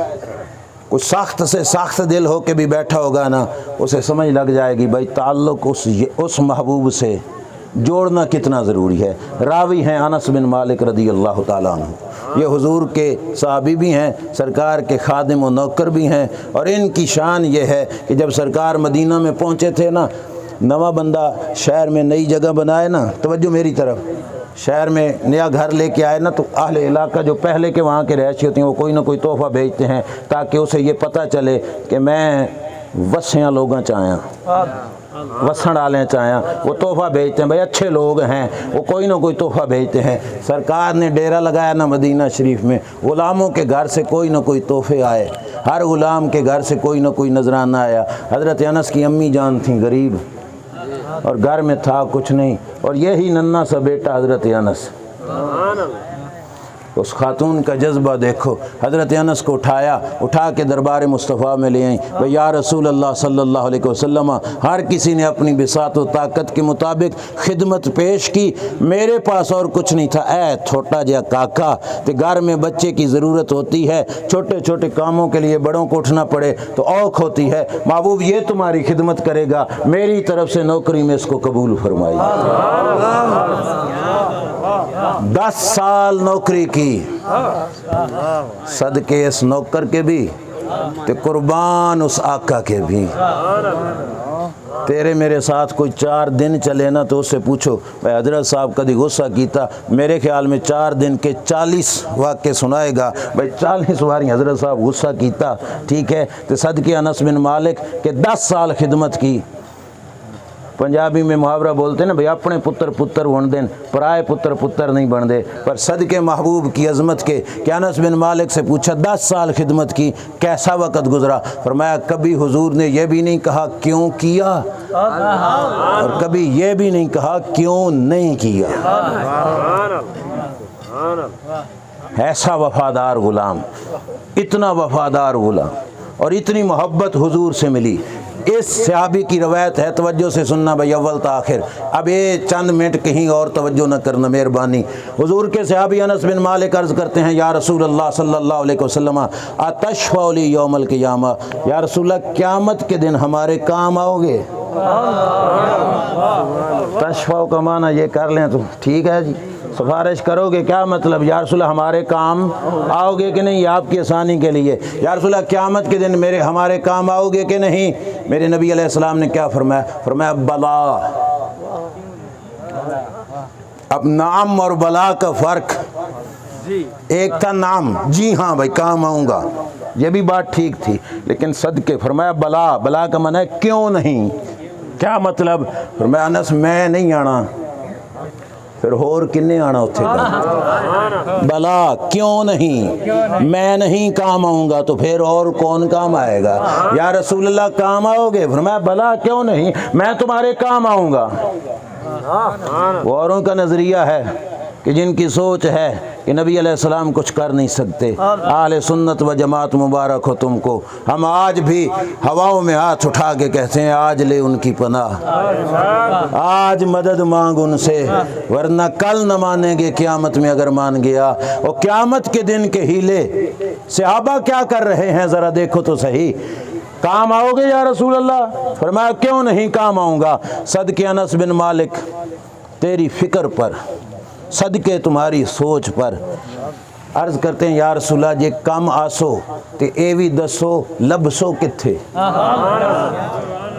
कुछ सख्त से सख्त दिल हो के भी बैठा होगा ना, उसे समझ लग जाएगी भाई ताल्लुक़ उस महबूब से जोड़ना कितना ज़रूरी है। रावी हैं अनस बिन मालिक रदी अल्लाह ताला अन्हु, ये हुजूर के सहाबी भी हैं, सरकार के खादिम व नौकर भी हैं। और इनकी शान ये है कि जब सरकार मदीना में पहुँचे थे ना, नवा बंदा शहर में नई जगह बनाए ना, तवज्जो मेरी तरफ, शहर में नया घर लेके आए ना, तो अहले इलाका जो पहले के वहाँ के रहशी होते हैं वो कोई ना कोई तोहफ़ा भेजते हैं, ताकि उसे ये पता चले कि मैं वसियाँ लोग चाहें, वसन डालें चाहें, वो तोहफ़ा भेजते हैं। भाई अच्छे लोग हैं, वो कोई ना कोई तोहफ़ा भेजते हैं। सरकार ने डेरा लगाया ना मदीना शरीफ में, ग़ुलामों के घर से कोई ना कोई तोहफ़े आए, हर ग़ुलाम के घर से कोई ना कोई नजराना आया। हज़रत अनस की अम्मी जान थी गरीब, और घर में था कुछ नहीं, और यही नन्ना सा बेटा हज़रत अनस। उस खातून का जज्बा देखो, हज़रत अनस को उठा के दरबार मुस्तफ़ा में ले आई। भाई या रसूल अल्लाह सल्लल्लाहु अलैहि वसल्लम, हर किसी ने अपनी बिसात व ताकत के मुताबिक खिदमत पेश की, मेरे पास और कुछ नहीं था। ऐ छोटा जहा काका, तो घर में बच्चे की ज़रूरत होती है, छोटे छोटे कामों के लिए बड़ों को उठना पड़े तो औख होती है। महबूब ये तुम्हारी खिदमत करेगा, मेरी तरफ से नौकरी में इसको कबूल फरमाई। 10 साल नौकरी की, सदके इस नौकर के भी ते कुर्बान उस आका के भी। तेरे मेरे साथ कोई 4 दिन चले ना, तो उससे पूछो भाई हजरत साहब कभी गुस्सा कीता, मेरे ख्याल में 4 दिन के 40 वाक़े सुनाएगा। भाई 40 बारी हजरत साहब गुस्सा कीता, ठीक है। तो सदके अनस बिन मालिक के 10 साल खिदमत की। पंजाबी में मुहावरा बोलते हैं ना भाई, अपने पुत्र पुत्र बन दें, पराए पुत्र पुत्र नहीं बन दे। पर सदके महबूब की अज़मत के क्या अनस बिन मालिक से पूछा 10 साल खिदमत की, कैसा वक़्त गुजरा? फरमाया कभी हुजूर ने यह भी नहीं कहा क्यों किया, और कभी यह भी नहीं कहा क्यों नहीं किया। ऐसा वफादार गुलाम, इतना वफादार गुलाम, और इतनी मोहब्बत हुजूर से मिली। इस सहाबी की रवायत है, तवज्जो से सुनना भाई अव्वल तो आखिर। अब ये चंद मिनट कहीं और तवज्जो न करना मेहरबानी। हुजूर के सहाबी अनस बिन मालिक अर्ज़ करते हैं, या रसूल अल्लाह सल्लल्लाहु अलैहि वसल्लम अतशफ़अ ली यौमल क़ियामा, या रसूल अल्लाह क़यामत के दिन हमारे काम आओगे। तशफ़अ का माना ये कर लें तो ठीक है जी, सिफारिश करोगे, क्या मतलब? या रसूल अल्लाह हमारे काम आओगे कि नहीं, आपकी आसानी के लिए। या रसूल अल्लाह क़यामत के दिन मेरे हमारे काम आओगे कि नहीं? मेरे नबी अलैहिस्सलाम ने क्या फरमाया? फरमाया बला। अब नाम और बला का फ़र्क, एक था नाम, जी हाँ भाई काम आऊँगा, ये भी बात ठीक थी, लेकिन सदके फरमाया बला। बला का माना है क्यों नहीं, क्या मतलब? फरमाया अनस मैं नहीं आना, फिर होर किन्ने आना उत्थे का? बला क्यों नहीं, मैं नहीं काम आऊँगा, तो फिर और कौन काम आएगा? या रसूल अल्लाह काम आओगे? फरमाया बला क्यों नहीं, मैं तुम्हारे काम आऊँगा। औरों का नज़रिया है कि जिनकी सोच है कि नबी अलैहिस्सलाम कुछ कर नहीं सकते। आले सुन्नत व जमात मुबारक हो तुमको। हम आज भी हवाओं में हाथ उठा के कहते हैं आज ले उनकी पनाह, आज मदद मांग उनसे, वरना कल न मानेंगे क़यामत में अगर मान गया। और क़यामत के दिन के हीले सहाबा क्या कर रहे हैं ज़रा देखो तो सही। काम आओगे या रसूल अल्लाह? फरमाया क्यों नहीं काम आऊँगा। सदके अनस बिन मालिक तेरी फ़िक्र पर, सदके तुम्हारी सोच पर। अर्ज़ करते हैं या रसूल अल्लाह जे कम आसो ते ए भी दसो लबसो किथे,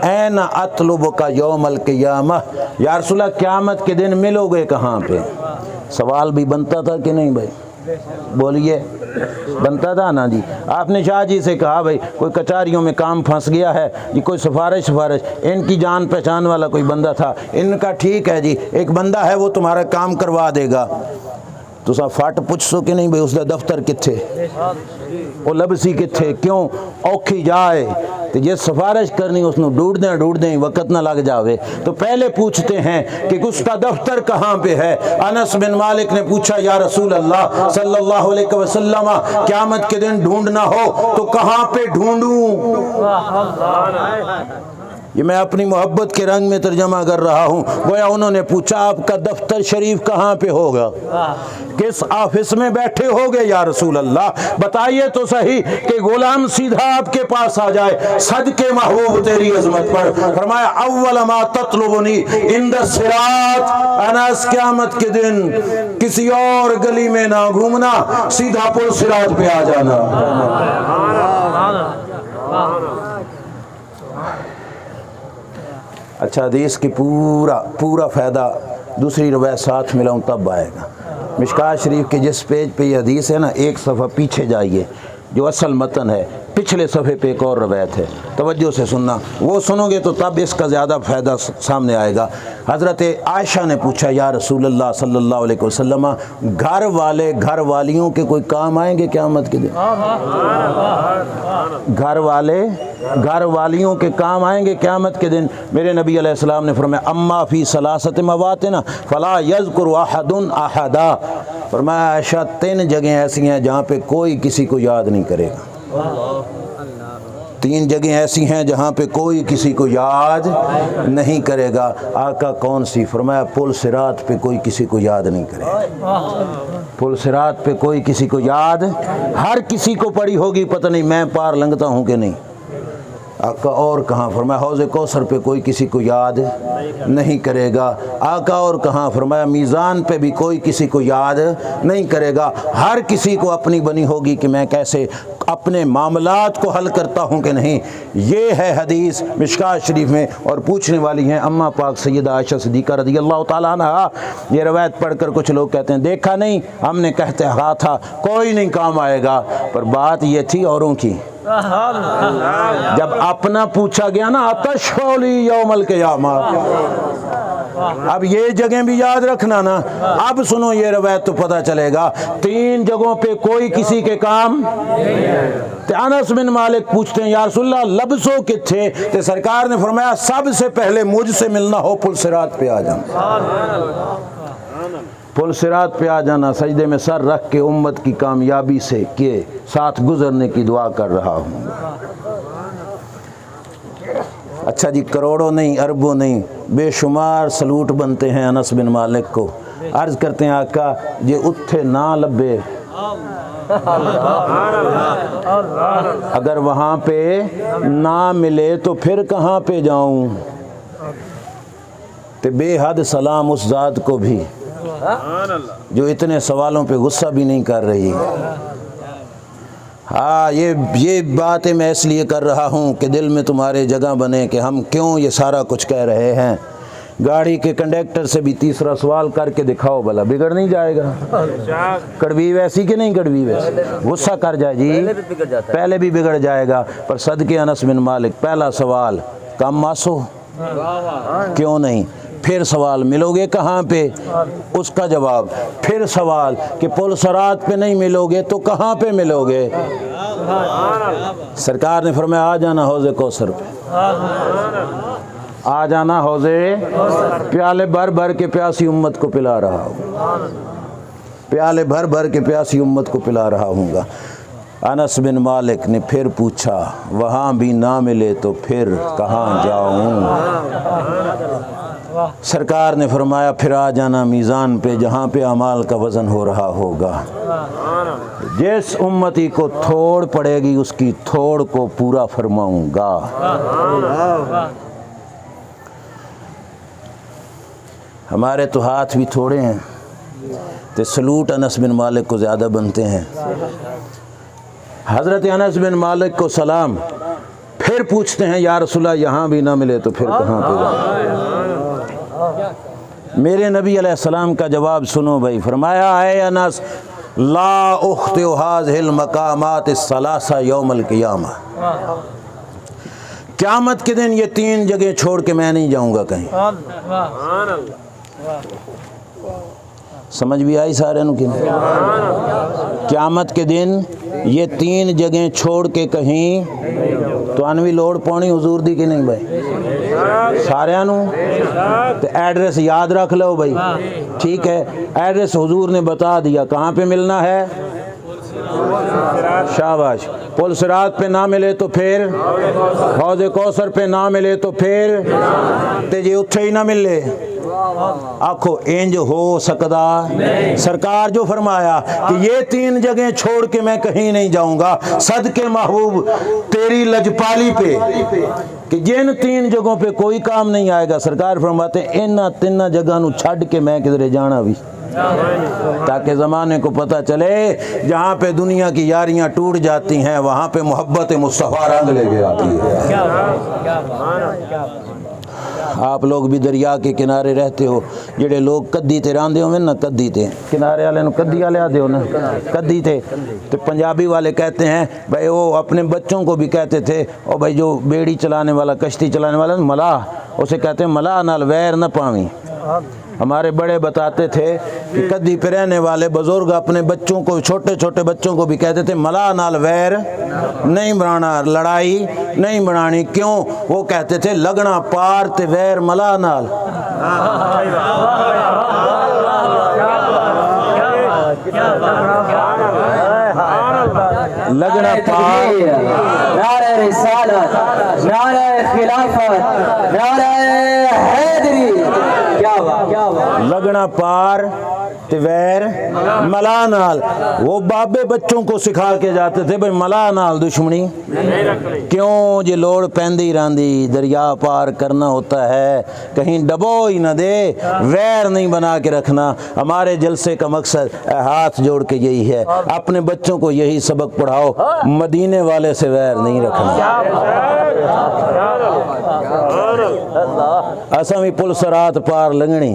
ऐन अतलुब का यौमल क़ियामा, या रसूल अल्लाह क़यामत के दिन मिलोगे कहाँ पे? सवाल भी बनता था कि नहीं भाई? बोलिए, बनता था ना जी। आपने शाह जी से कहा भाई कोई कचहरियों में काम फंस गया है जी, कोई सिफारिश, इनकी जान पहचान वाला कोई बंदा था, इनका ठीक है जी एक बंदा है वो तुम्हारा काम करवा देगा। तो सा फट पुछ सो कि नहीं भाई उसका दफ्तर किथे, वो लबसी किथे, क्यों औखी जाए तो जे सिफारिश करनी उसਨੂੰ ढूंढदे ही वक्त ना लग जावे, तो पहले पूछते हैं कि उसका दफ्तर कहाँ पे है। अनस बिन मालिक ने पूछा या रसूल अल्लाह सल्लल्लाहु अलैहि वसल्लम क़यामत के दिन ढूंढना हो तो कहाँ पे ढूंढूं? ये मैं अपनी मोहब्बत के रंग में तर्जमा कर रहा हूँ। गोया उन्होंने पूछा आपका दफ्तर शरीफ कहाँ पे होगा, किस ऑफिस में बैठे होगे या रसूल अल्लाह? बताइए तो सही कि गुलाम सीधा आपके पास आ जाए, सदके महबूब तेरी अजमत पर। फरमाया अव्वल मा ततलुबुनी इंद सिरात, अनस क़यामत के दिन किसी और गली में ना घूमना, सीधा पुल सिरात पे आ जाना। अच्छा हदीस की पूरा फ़ायदा दूसरी रवायत साथ मिलाऊं तब आएगा। मिशकात शरीफ के जिस पेज पे ये हदीस है ना, एक सफ़ा पीछे जाइए, जो असल मतन है पिछले सफ़े पे एक और रवायत है, तवज्जो से सुनना, वो सुनोगे तो तब इसका ज़्यादा फ़ायदा सामने आएगा। हज़रत आयशा ने पूछा या रसूल अल्लाह सल्लल्लाहु अलैहि वसल्लम घर वाले घर वालियों के कोई काम आएंगे क़यामत के दिन? घर वाले घर वालियों के काम आएंगे क़यामत के दिन? मेरे नबी अलैहिस्सलाम ने फरमाया अम्मा फ़ी सलासत मवातिन फ़ला यज़कुरु अहदुन अहदा। फरमाया आयशा 3 जगह ऐसी हैं जहाँ पे कोई किसी को याद नहीं करेगा। 3 जगह ऐसी हैं जहाँ पे कोई किसी को याद नहीं करेगा। आका कौन सी? फरमाया पुल सिरात पे कोई किसी को याद नहीं करेगा। पुल सिरात पे कोई किसी को याद, हर किसी को पड़ी होगी, पता नहीं मैं पार लंघता हूँ कि नहीं। आका और कहाँ? फरमाया हौज़ कौसर पे कोई किसी को याद नहीं करेगा। आका और कहाँ? फरमाया मीज़ान पे भी कोई किसी को याद नहीं करेगा। हर किसी को अपनी बनी होगी कि मैं कैसे अपने मामलात को हल करता हूँ कि नहीं। ये है हदीस मिशकात शरीफ में, और पूछने वाली हैं अम्मा पाक सैयदा आयशा सिद्दीक़ा रज़ियल्लाहु ताला अन्हा। ये रवायत पढ़कर कुछ लोग कहते हैं देखा नहीं, हमने कहते कहा था कोई नहीं काम आएगा, पर बात ये थी औरों की। जब अपना पूछा गया ना अतशफ़अ यौमल क़ियामा, अब ये जगह भी याद रखना ना। अब सुनो ये रवायत तो पता चलेगा। 3 जगहों पे कोई किसी के काम। अनस बिन मालिक पूछते हैं या रसूल अल्लाह लबसो किथे, तो सरकार ने फरमाया सबसे पहले मुझसे मिलना हो पुल सिरात पे आ जाना। पुल सिरात पे आ जाना, सजदे में सर रख के उम्मत की कामयाबी से के साथ गुजरने की दुआ कर रहा हूँ। अच्छा जी, करोड़ों नहीं, अरबों नहीं, बेशुमार सलूट बनते हैं अनस बिन मालिक को। अर्ज करते हैं आका जे उत्थे ना लब्बे, अगर वहाँ पे ना मिले तो फिर कहाँ पे जाऊँ। ते बेहद सलाम उस ज़ात को भी जो इतने सवालों पे गुस्सा भी नहीं कर रही। हाँ, ये बातें मैं इसलिए कर रहा हूँ कि दिल में तुम्हारे जगह बने कि हम क्यों ये सारा कुछ कह रहे हैं। गाड़ी के कंडक्टर से भी तीसरा सवाल करके दिखाओ भला, बिगड़ नहीं जाएगा। कड़वी वैसी कि नहीं कड़वी वैसी, गुस्सा कर जाए जी, पहले भी बिगड़ जाएगा। पर सदके अनस बिन मालिक, पहला सवाल कम मासो क्यों नहीं, फिर सवाल मिलोगे कहाँ पे, उसका जवाब, फिर सवाल कि पुल सरात पे नहीं मिलोगे तो कहाँ पे मिलोगे। सरकार ने फरमाया आ जाना हौज़े कौसर पे, आ जाना हौज़े, प्याले भर भर के प्यासी उम्मत को पिला रहा हूँ, प्याले भर भर के प्यासी उम्मत को पिला रहा हूँगा। अनस बिन मालिक ने फिर पूछा वहाँ भी ना मिले तो फिर कहाँ जाऊँ। सरकार ने फरमाया फिर आ जाना मीज़ान पे जहाँ पे अमाल का वज़न हो रहा होगा। जिस उम्मती को थोड़ पड़ेगी उसकी थोड़ को पूरा फरमाऊँगा। हमारे तो हाथ भी थोड़े हैं तो सलूट अनस बिन मालिक को ज़्यादा बनते हैं। हज़रत अनस बिन मालिक को सलाम, फिर पूछते हैं या रसूलल्लाह यहाँ भी ना मिले तो फिर कहाँ पे जाए। मेरे नबी अलैहिस्सलाम का जवाब सुनो भाई, फरमाया है अनस ला उख्तिउ हाज़िहिल मकामात सलासा यौमल क़ियामा, क़यामत के दिन ये 3 जगह छोड़ के मैं नहीं जाऊँगा कहीं। समझ भी आई सारे नु कि क़यामत के दिन ये 3 जगह छोड़ के कहीं, तो अनवी लोड़ पानी हुजूर दी कि नहीं भाई सारे नू। तो एड्रेस याद रख लो भाई, ठीक है, एड्रेस हुजूर ने बता दिया कहाँ पे मिलना है, शाबाश। पुल सिरात पे ना मिले तो फिर हौज़े कौसर पे ना मिले तो फिर ते जे उत्थे ही ना मिले आखो इंज हो सकता। सरकार जो फरमाया कि ये 3 जगह छोड़ के मैं कहीं नहीं जाऊंगा, सदके महबूब तेरी लजपाली पे कि जिन 3 जगहों पे कोई काम नहीं आएगा, सरकार फरमाते इन 3 जगह नू छड़ के मैं किधरे जाना भी, ताकि ज़माने को पता चले जहाँ पे दुनिया की यारियाँ टूट जाती हैं वहाँ पे मोहब्बत मुस्तफ़ा रंग लेके आती है। आप लोग भी दरिया के किनारे रहते हो, जेडे लोग कद्दी ते रांदे हो ना, कद्दी ते किनारे वाले नू कद्दी वाले आते हो ना, कद्दी ते तो पंजाबी वाले कहते हैं भाई, वो अपने बच्चों को भी कहते थे और भाई जो बेड़ी चलाने वाला, कश्ती चलाने वाला मलाह, उसे कहते हैं मलाह नाल वैर न पावी। हमारे बड़े बताते थे कि कद्दी पे रहने वाले बुजुर्ग अपने बच्चों को, छोटे छोटे बच्चों को भी कहते थे मलाह नाल वैर नहीं बनाना, लड़ाई नहीं बनानी। क्यों? वो कहते थे लगना पार ते वैर मलाह नाल। लगना पार, नारे रिसालत, नारे खिलाफत, नारे हैदरी, क्या बात, लगना पार ते वैर मलाह नाल। वो बाबे बच्चों को सिखा के जाते थे भाई मलाह नाल दुश्मनी क्यों, जे लोड़ पैंदी रांदी दरिया पार करना होता है, कहीं डबो ही न दे, वैर नहीं बना के रखना। हमारे जलसे का मकसद हाथ जोड़ के यही है, अपने बच्चों को यही सबक पढ़ाओ, मदीने वाले से वैर नहीं रखना। असां भी पुल सरात पार लंघनी,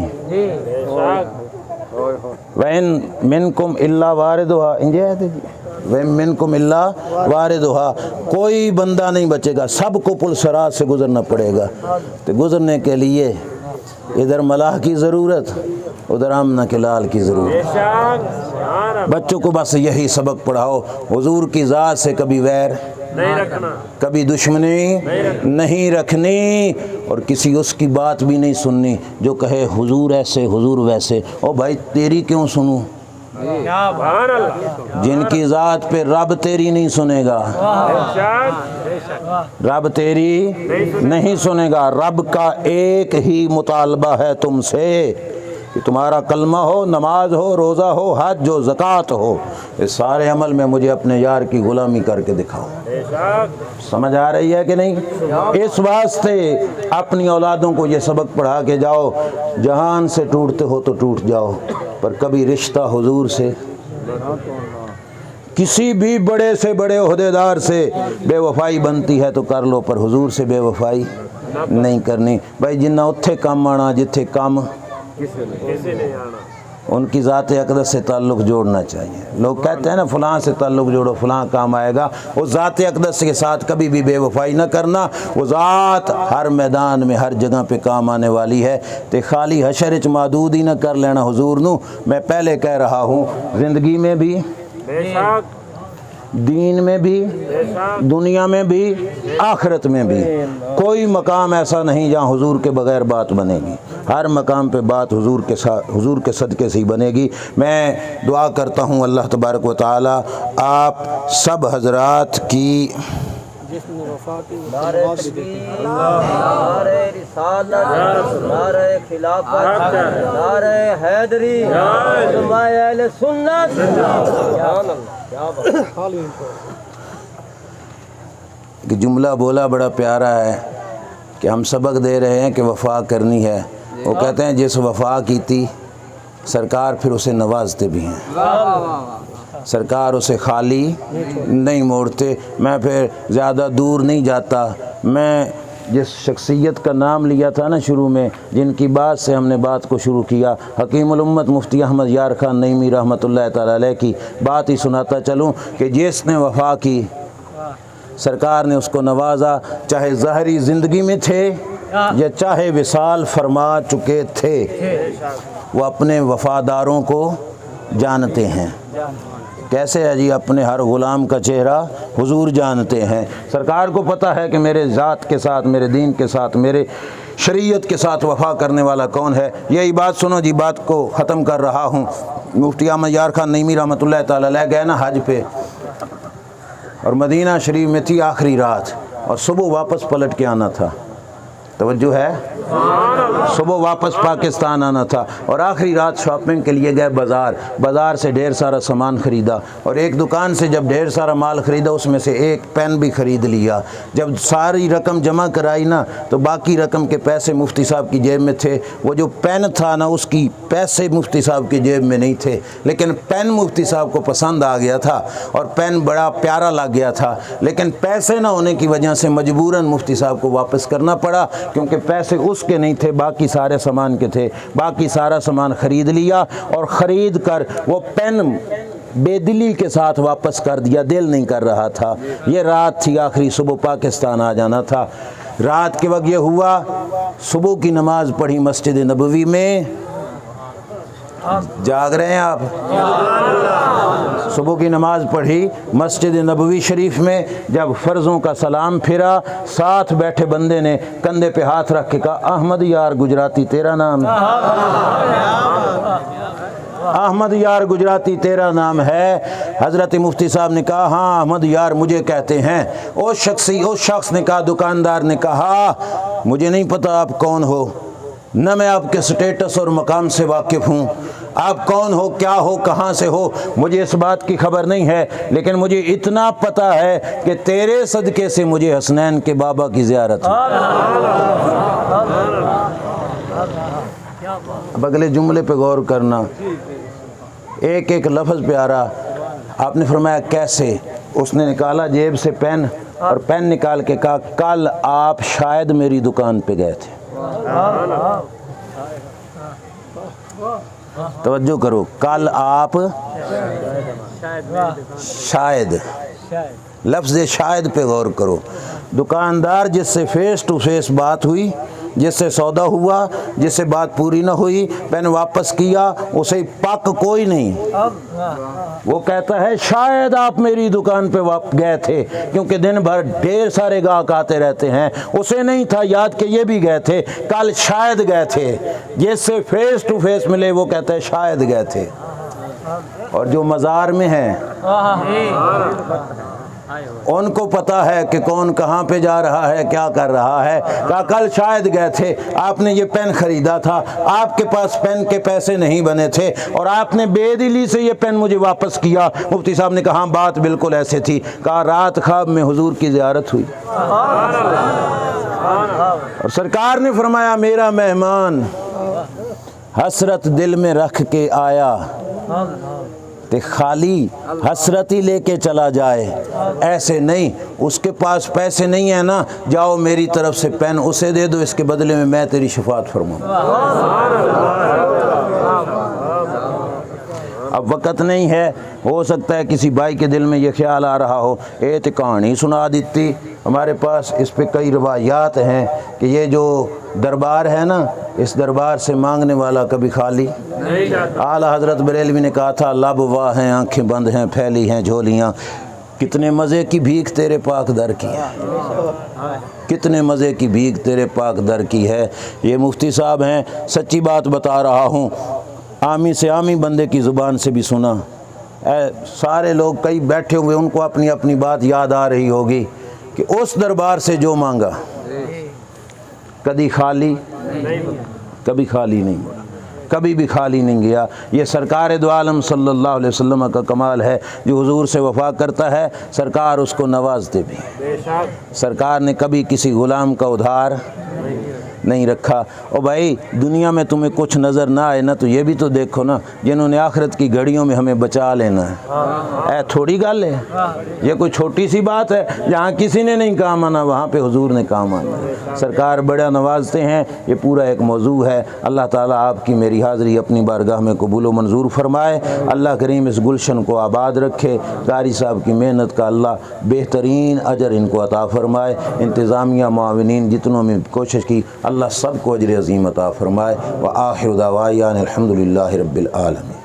वैन मिनकुम इल्ला वारिदुहा, वैन मिनकुम इल्ला वारिदुहा, कोई बंदा नहीं बचेगा, सबको पुल सरात से गुजरना पड़ेगा। तो गुजरने के लिए इधर मलाह की ज़रूरत, उधर आमना के लाल की ज़रूरत। बच्चों को बस यही सबक पढ़ाओ, हुजूर की ज़ात से कभी वैर नहीं रखना, कभी दुश्मनी नहीं रखनी और किसी उसकी बात भी नहीं सुननी जो कहे हुजूर ऐसे हुजूर वैसे। ओ भाई तेरी क्यों सुनूं? सुभान अल्लाह, जिनकी ज़ात पे रब तेरी नहीं सुनेगा, रब तेरी नहीं सुनेगा। रब का एक ही मुतालबा है तुमसे कि तुम्हारा कलमा हो, नमाज हो, रोज़ा हो, हज हो, ज़कात हो, इस सारे अमल में मुझे अपने यार की गुलामी करके दिखाओ। समझ आ रही है कि नहीं? इस वास्ते अपनी औलादों को ये सबक पढ़ा के जाओ, जहान से टूटते हो तो टूट जाओ, पर कभी रिश्ता हुजूर से, किसी भी बड़े से बड़े ओहदेदार से बेवफाई बनती है तो कर लो, पर हुजूर से बेवफाई नहीं करनी। भाई जिन्ना उत्थे काम आना जिथे काम किसी नहीं आना, उनकी ज़ात अक़दस से ताल्लुक़ जोड़ना चाहिए। लोग कहते हैं ना फ़लाँ से ताल्लुक़ जोड़ो फ़लाँ काम आएगा, वो ज़ात अक़दस के साथ कभी भी बेवफाई ना करना। वो ज़ात हर मैदान में हर जगह पे काम आने वाली है। तो खाली हशर च महदूद ही ना कर लेना हुजूर नू। मैं पहले कह रहा हूँ, ज़िंदगी में भी, बेशक दीन में भी, दुनिया में भी, आखिरत में भी कोई मकाम ऐसा नहीं जहाँ हुजूर के बगैर बात बनेगी। हर मकाम पे बात हुजूर के साथ, हुजूर के सदक़े से ही बनेगी। मैं दुआ करता हूँ अल्लाह तबारक व तआला आप सब हजरात की कि जुमला बोला बड़ा प्यारा है कि हम सबक दे रहे हैं कि वफ़ा करनी है। वो कहते हैं जिस वफ़ा की थी सरकार फिर उसे नवाजते भी हैं, सरकार उसे खाली नहीं मोड़ते। मैं फिर ज़्यादा दूर नहीं जाता। मैं जिस शख्सियत का नाम लिया था ना शुरू में, जिनकी बात से हमने बात को शुरू किया, हकीमुल उम्मत मुफ्ती अहमद यार खान नईमी रहमतुल्लाह तआला अलैह की बात ही सुनाता चलूँ कि जिसने वफ़ा की सरकार ने उसको नवाजा, चाहे ज़ाहरी ज़िंदगी में थे या चाहे विसाल फरमा चुके थे, वो अपने वफ़ादारों को जानते हैं। कैसे है जी? अपने हर ग़ुलाम का चेहरा हुजूर जानते हैं। सरकार को पता है कि मेरे ज़ात के साथ, मेरे दीन के साथ, मेरे शरीयत के साथ वफ़ा करने वाला कौन है। यही बात सुनो जी, बात को ख़त्म कर रहा हूँ। मुफ्ती अहमद यार खान नईमी रहमतुल्लाह तआला अलैह गए ना हज पे, और मदीना शरीफ में थी आखिरी रात, और सुबह वापस पलट के आना था। तवज्जो है? सुबह वापस पाकिस्तान आना था, और आखिरी रात शॉपिंग के लिए गए बाज़ार। बाज़ार से ढेर सारा सामान ख़रीदा, और एक दुकान से जब ढेर सारा माल ख़रीदा उसमें से एक पेन भी ख़रीद लिया। जब सारी रकम जमा कराई ना, तो बाकी रकम के पैसे मुफ्ती साहब की जेब में थे। वो जो पेन था ना, उसकी पैसे मुफ्ती साहब की जेब में नहीं थे, लेकिन पेन मुफ्ती साहब को पसंद आ गया था और पेन बड़ा प्यारा लग गया था। लेकिन पैसे ना होने की वजह से मजबूरन मुफ्ती साहब को वापस करना पड़ा, क्योंकि पैसे उसके नहीं थे, बाकी सारे सामान के थे। बाकी सारा सामान ख़रीद लिया, और ख़रीद कर वो पेन बेदिली के साथ वापस कर दिया, दिल नहीं कर रहा था। ये रात थी आखिरी, सुबह पाकिस्तान आ जाना था। रात के वक्त ये हुआ, सुबह की नमाज़ पढ़ी मस्जिद नबवी में। जाग रहे हैं आप? सुबह की नमाज़ पढ़ी मस्जिद नबवी शरीफ में। जब फ़र्ज़ों का सलाम फिरा, साथ बैठे बंदे ने कंधे पे हाथ रख के कहा, अहमद यार गुजराती तेरा नाम है? अहमद यार गुजराती तेरा नाम है? हज़रत मुफ्ती साहब ने कहा, हाँ अहमद यार मुझे कहते हैं। उस शख्स ने कहा, दुकानदार ने कहा, मुझे नहीं पता आप कौन हो, न मैं आपके स्टेटस और मकाम से वाकिफ़ हूँ। आप कौन हो, क्या हो, कहाँ से हो, मुझे इस बात की खबर नहीं है, लेकिन मुझे इतना पता है कि तेरे सदक़े से मुझे हसनैन के बाबा की ज़ियारत है। अब अगले जुमले पे गौर करना, एक एक लफ्ज़ प्यारा। आपने फरमाया कैसे? उसने निकाला जेब से पेन, और पेन निकाल के कहा, कल आप शायद मेरी दुकान पे गए थे। तवज्जो करो, कल आप शायद, लफ्ज़ शायद पे गौर करो। दुकानदार जिससे फेस टू फेस बात हुई, जिससे सौदा हुआ, जिससे बात पूरी ना हुई, पेन वापस किया, उसे पक कोई नहीं। वो कहता है शायद आप मेरी दुकान पे गए थे, क्योंकि दिन भर ढेर सारे गाहक आते रहते हैं। उसे नहीं था याद कि ये भी गए थे, कल शायद गए थे। जिससे फेस टू फेस मिले वो कहता है शायद गए थे। और जो मज़ार में है उनको पता है कि कौन कहाँ पे जा रहा है, क्या कर रहा है। कहा कल शायद गए थे, आपने ये पेन खरीदा था, आपके पास पेन के पैसे नहीं बने थे और आपने बेदिली से ये पेन मुझे वापस किया। मुफ्ती साहब ने कहा बात बिल्कुल ऐसे थी। कहा रात ख्वाब में हुजूर की ज़ियारत हुई और सरकार ने फरमाया मेरा मेहमान हसरत दिल में रख के आया ते खाली हसरत ही लेके चला जाए। ऐसे नहीं, उसके पास पैसे नहीं है ना, जाओ मेरी तरफ से पेन उसे दे दो, इसके बदले में मैं तेरी शफात फरमाऊँ। अब वक़्त नहीं है, हो सकता है किसी भाई के दिल में ये ख्याल आ रहा हो ये तो कहानी सुना देती। हमारे पास इस पे कई रवायात हैं कि ये जो दरबार है ना, इस दरबार से मांगने वाला कभी खाली आला हज़रत बरेलवी ने कहा था लब वाह हैं, आंखें बंद हैं, फैली हैं झोलियाँ, कितने मज़े की भीख तेरे पाक दर की है, कितने मज़े की भीख तेरे पाक दर की है। ये मुफ्ती साहब हैं, सच्ची बात बता रहा हूँ, आमी से आमी बंदे की ज़ुबान से भी सुना। सारे लोग कई बैठे हुए, उनको अपनी अपनी बात याद आ रही होगी कि उस दरबार से जो मांगा कभी खाली नहीं मुड़ा, कभी भी खाली नहीं गया। ये सरकार दो आलम सल्लल्लाहु अलैहि वसल्लम का कमाल है, जो हुजूर से वफा करता है सरकार उसको नवाजते भी। सरकार ने कभी किसी गुलाम का उधार नहीं रखा। और भाई दुनिया में तुम्हें कुछ नज़र ना आए ना, तो ये भी तो देखो ना, जिन्होंने आखिरत की घड़ियों में हमें बचा लेना है। थोड़ी गल है, ये कोई छोटी सी बात है। जहाँ किसी ने नहीं काम आना वहाँ पे हुजूर ने काम आना। सरकार बड़ा नवाजते हैं, ये पूरा एक मौजू है। अल्लाह ताला आपकी मेरी हाज़िरी अपनी बारगाह में कबूल व मंजूर फरमाए। अल्लाह करीम इस गुलशन को आबाद रखे। कारी साहब की मेहनत का अल्लाह बेहतरीन अजर इनको अता फरमाए। इंतज़ामिया मुआविनीन जितनों में कोशिश की, अल्लाह सबको अजर अज़ीम अता फरमाए। व आखिर दावायान अल्हम्दुलिल्लाहि रब्बिल आलमीन।